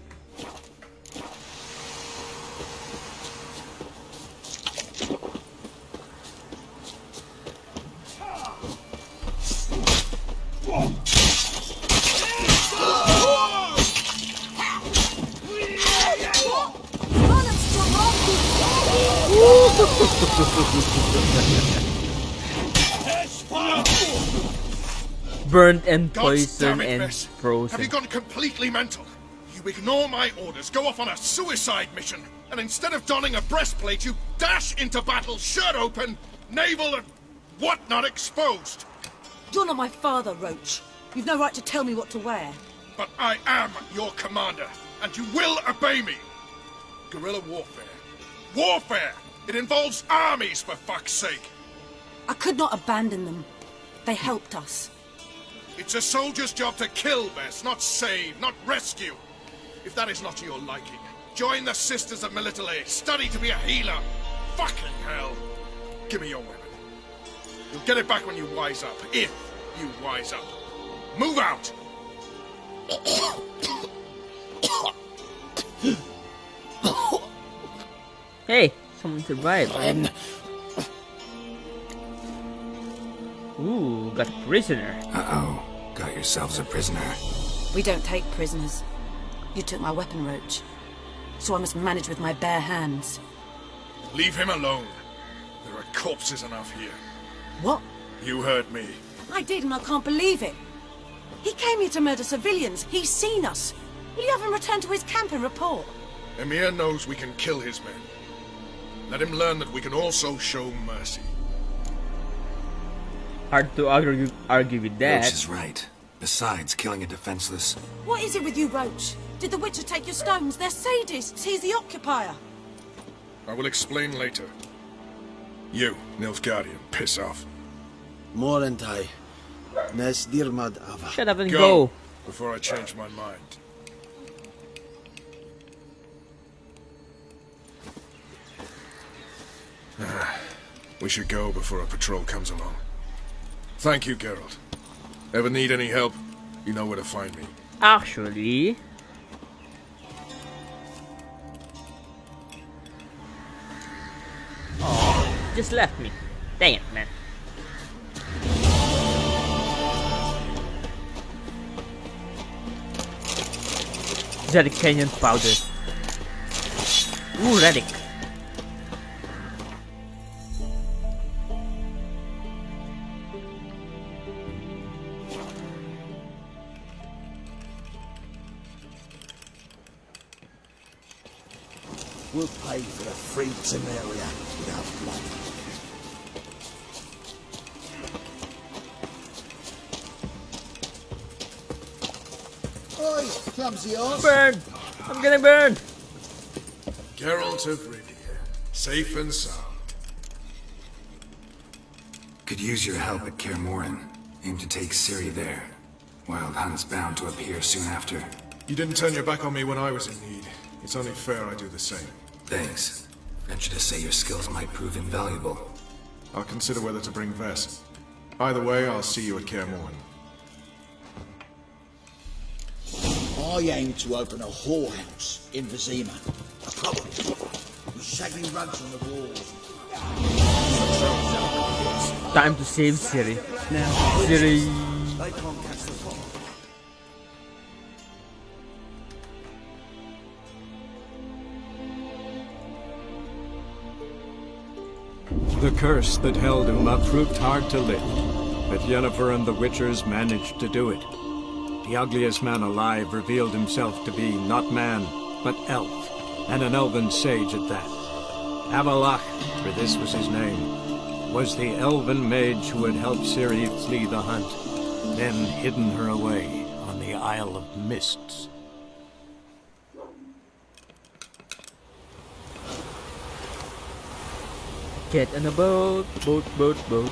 Burnt and poisoned and frozen. Have you gone completely mental? You ignore my orders, go off on a suicide mission, and instead of donning a breastplate, you dash into battle, shirt open, navel and whatnot exposed. You're not my father, Roach. You've no right to tell me what to wear. But I am your commander, and you will obey me. Guerrilla warfare. Warfare! It involves armies, for fuck's sake. I could not abandon them. They helped us. It's a soldier's job to kill, Bess, not save, not rescue. If that is not to your liking, join the Sisters of Melitele. Study to be a healer. Fucking hell. Give me your weapon. You'll get it back when you wise up. If you wise up. Move out! Hey, someone survived. Ooh, got a prisoner. Uh-oh. Got yourselves a prisoner. We don't take prisoners. You took my weapon, Roach. So I must manage with my bare hands. Leave him alone. There are corpses enough here. What? You heard me. I did, and I can't believe it. He came here to murder civilians. He's seen us. Will you have him return to his camp and report? Emir knows we can kill his men. Let him learn that we can also show mercy. Hard to argue with that. Roach is right. Besides, killing a defenseless... What is it with you, Roach? Did the Witcher take your stones? They're sadists. He's the occupier. I will explain later. You, Nilfgaardian, piss off. Morentai. Nes dirmad ava. Shut up and go. Before I change my mind. We should go before a patrol comes along. Thank you, Geralt. Ever need any help, you know where to find me. Actually... Oh, just left me. Dang it, man. Zeric Canyon powder. Ooh, Relic. We'll pay for the free Temeria without blood. Oi, clumsy arse. Burn! I'm gonna burn! Geralt of Rivia, safe and sound. Could use your help at Kaer Morhen. Aim to take Ciri there. Wild Hunt's bound to appear soon after. You didn't turn your back on me when I was in need. It's only fair I do the same. Thanks. Venture to say your skills might prove invaluable. I'll consider whether to bring Vess. Either way, I'll see you at Kaer Morhen. I aim to open a whorehouse in Vizima. A proper with shaggy rugs on the walls. Time to save Ciri. Now, Ciri. They can't catch the fire. The curse that held Uma proved hard to lift, but Yennefer and the Witchers managed to do it. The ugliest man alive revealed himself to be not man, but elf, and an elven sage at that. Avalach, for this was his name, was the elven mage who had helped Ciri flee the hunt, then hidden her away on the Isle of Mists. Get on a boat, boat, boat. Boat.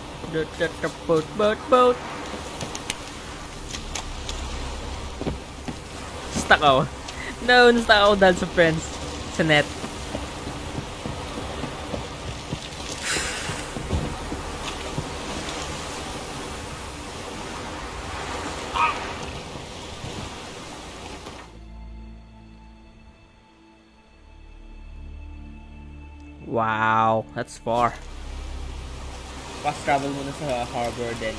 Stuck ako. No, na-stuck ako dahil sa friends. Sa net. Wow, that's far. Fast travel muna sa harbor then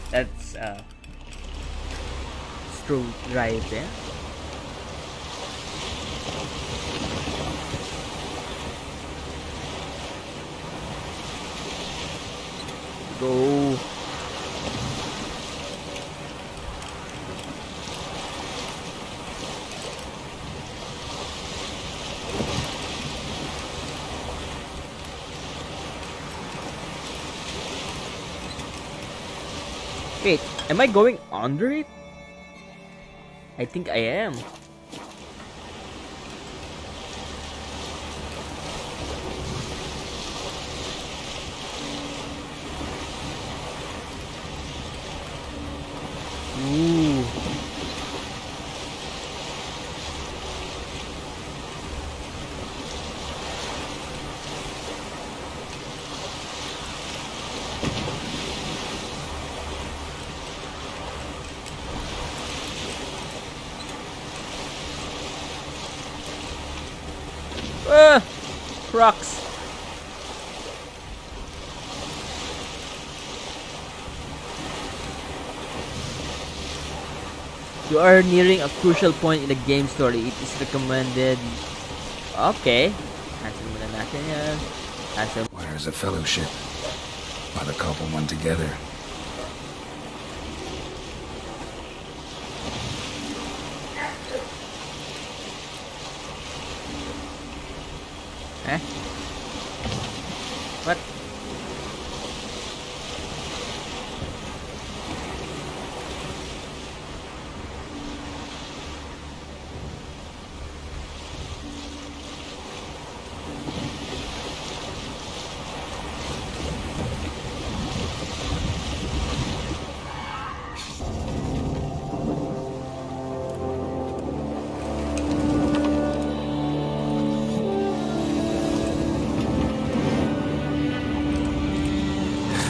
that's stroll drive there. Go. Wait, am I going under it? I think I am. Ooh. Rocks. You are nearing a crucial point in the game story. It is recommended. Okay. Cancel muna natin yan. Cancel. Where's the fellowship? By the couple one together. Eh? What?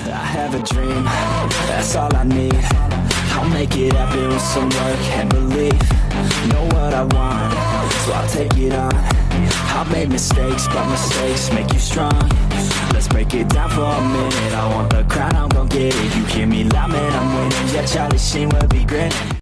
I have a dream, that's all I need. I'll make it happen with some work and belief. Know what I want, so I'll take it on. I've made mistakes, but mistakes make you strong. Let's break it down for a minute. I want the crown, I'm gon' get it. You hear me loud, man, I'm winning. Yeah, Charlie Sheen will be grinning.